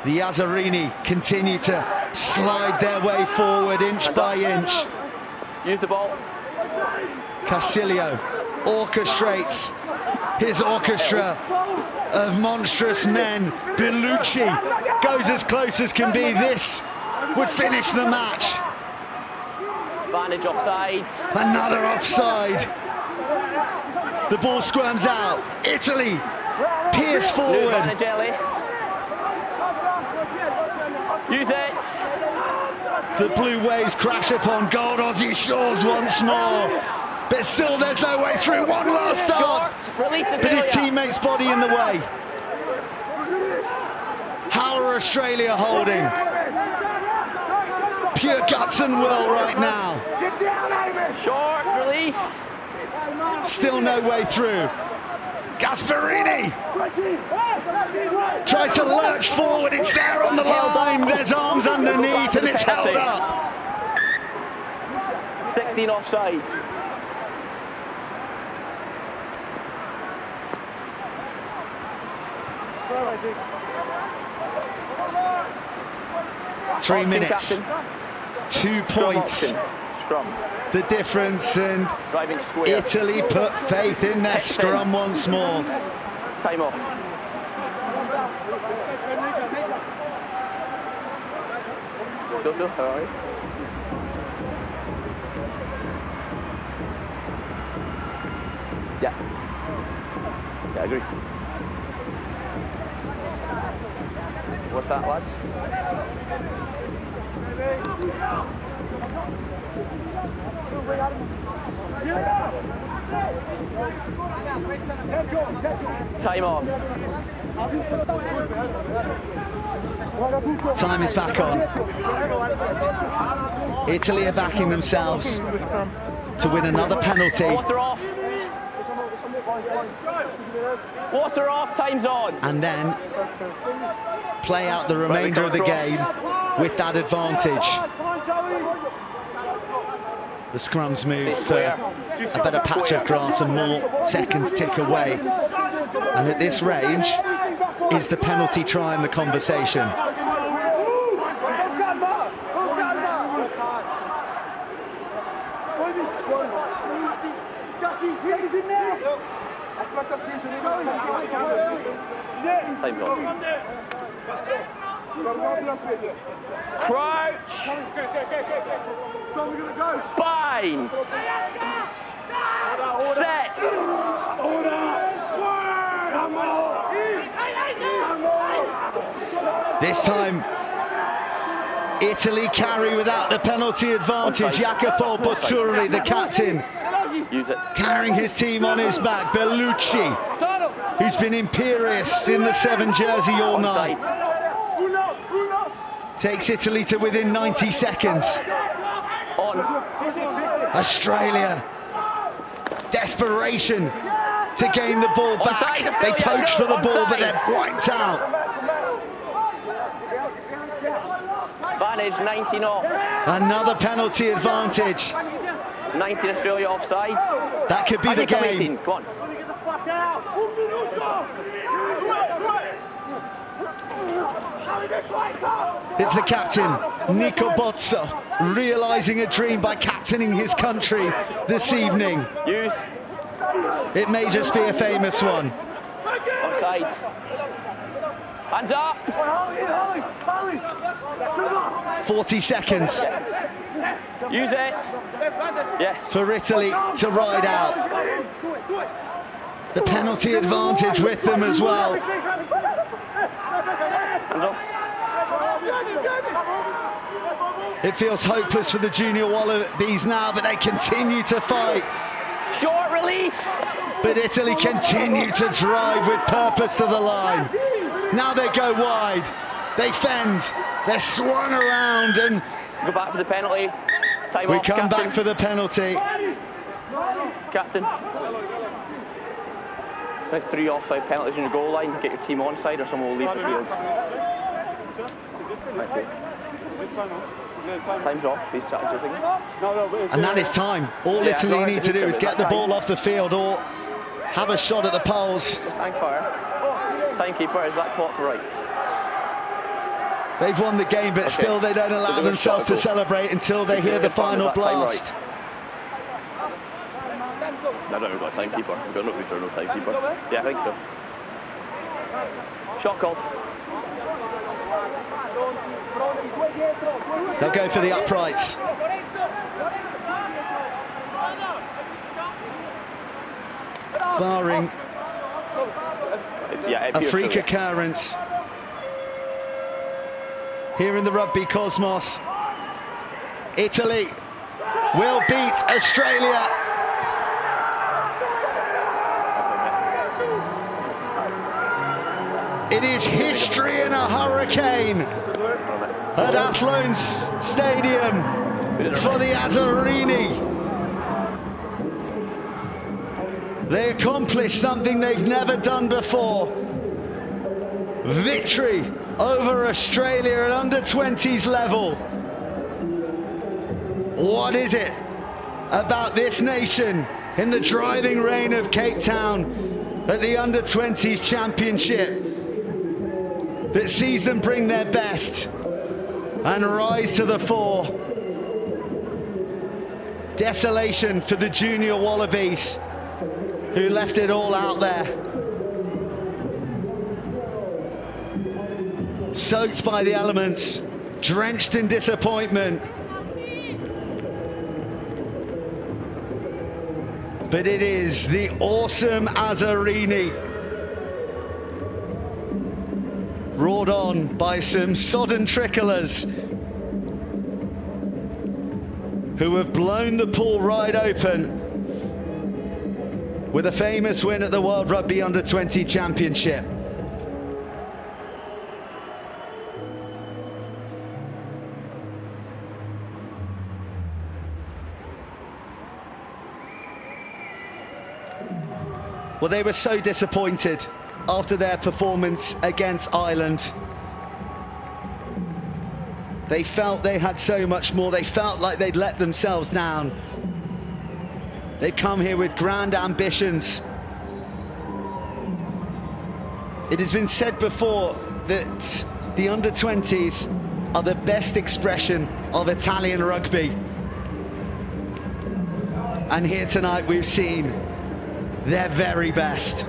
The Azzarini continue to slide their way forward inch by inch. Use the ball. Casilio orchestrates his orchestra of monstrous men. Bellucci goes as close as can be. This would finish the match. Advantage offside. Another offside. The ball squirms out. Italy pierce New forward. advantage, Ellie. Use it. The blue waves crash upon Gold Aussie shores once more. But still there's no way through. One last start. Short. Release But his Australia. teammate's body in the way. How are Australia holding? Pure guts and will right now. Short. Release. Still no way through. Gasparini tries to lurch forward. It's there on the line. There's arms underneath and it's held up. 16 offside. Three Option, minutes, captain. 2 Scrum points. option. Scrum. The difference, and Driving square. Italy put faith in their scrum once more. Time off. Toto, how are you? Yeah. Yeah, I agree. What's that, lads? Time on. Time is back on. Italy are backing themselves to win another penalty. Water off. Water off, time's on. And then play out the remainder of the game with that advantage. The scrums move for a better patch of grass and more seconds tick away. And at this range, is the penalty try in the conversation? Time's on. Crouch. Bind. Set. This time, Italy carry without the penalty advantage. Jacopo Bozzuri, the captain, Use it. carrying his team on his back. Bellucci, who's been imperious in the 7 jersey all night, takes Italy to within 90 seconds. On. Australia, desperation to gain the ball back. They poach for the ball, but they're wiped out. Advantage, 19 off. Another penalty advantage. 19 Australia offside. That could be the game. 18. Go on. It's the captain, Nico Bozzo, realising a dream by captaining his country this evening. Use. It may just be a famous one. Offside. Hands up. 40 seconds Use it. Yes. for Italy to ride out. The penalty advantage with them as well. Hands off. It feels hopeless for the junior Wallabies now, but they continue to fight. Short release. But Italy continue to drive with purpose to the line. Now they go wide. They fend. They're swung around, and Go back for the penalty. Time we off, come captain. back for the penalty. Captain. So 3 offside penalties in the goal line. Get your team onside, or someone will leave the field. Time's off. He's chatting to us. And that is time. All Yeah, Italy no, need to do is get the ball off the field or have a shot at the poles. Just hang fire. Timekeeper, is that clock right? They've won the game, but still they don't allow they're gonna themselves to shot a goal. celebrate until they hear the final Is that time blast. right? No, we've got a timekeeper. We've got no return, no timekeeper. Yeah, I think so. Shot called. They'll go for the uprights. Barring Yeah, a freak occurrence here in the rugby cosmos, Italy will beat Australia. It is history in a hurricane at Athlone Stadium for the Azzarini. They accomplished something they've never done before. Victory over Australia at under-20s level. What is it about this nation in the driving rain of Cape Town at the under-20s championship that sees them bring their best and rise to the fore? Desolation for the junior Wallabies, who left it all out there. Soaked by the elements, drenched in disappointment. But it is the awesome Azzarini roared on by some sodden tricolours who have blown the pool right open with a famous win at the World Rugby Under-20 Championship. Well, they were so disappointed after their performance against Ireland. They felt they had so much more. They felt like they'd let themselves down. They've come here with grand ambitions. It has been said before that the under-20s are the best expression of Italian rugby. And here tonight we've seen their very best.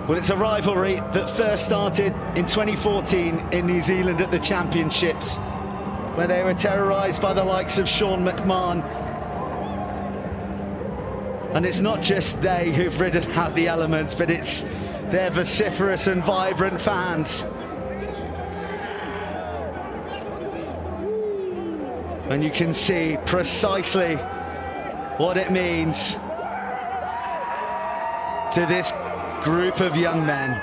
Well, it's a rivalry that first started in 2014 in New Zealand at the Championships, where they were terrorised by the likes of Sean McMahon. And it's not just they who've ridden out the elements, but it's their vociferous and vibrant fans. And you can see precisely what it means to this group of young men.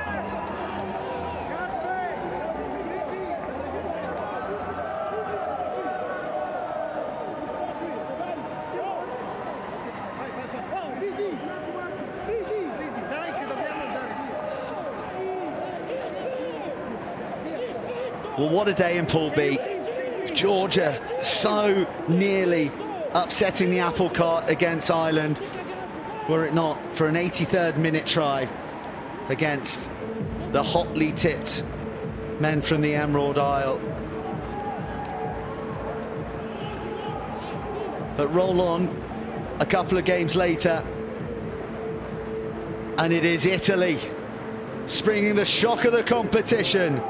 Well, what a day in Pool B. Georgia so nearly upsetting the apple cart against Ireland, were it not for an 83rd minute try against the hotly tipped men from the Emerald Isle. But roll on a couple of games later, and it is Italy springing the shock of the competition.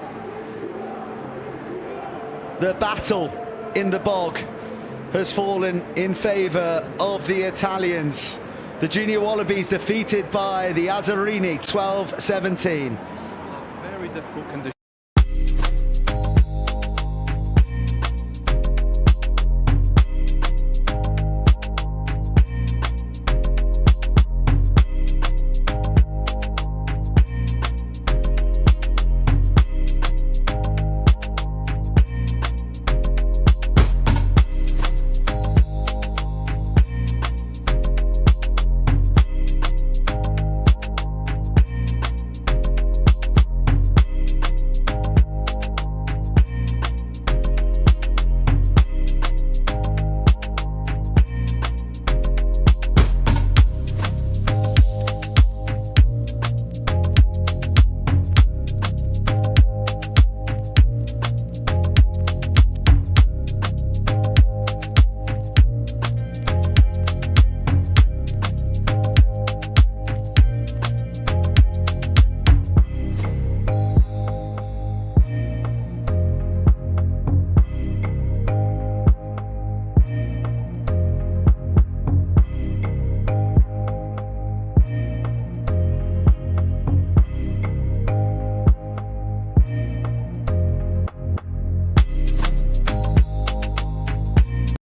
The battle in the bog has fallen in favour of the Italians. The Junior Wallabies defeated by the Azzarini 12-17. Very difficult condition.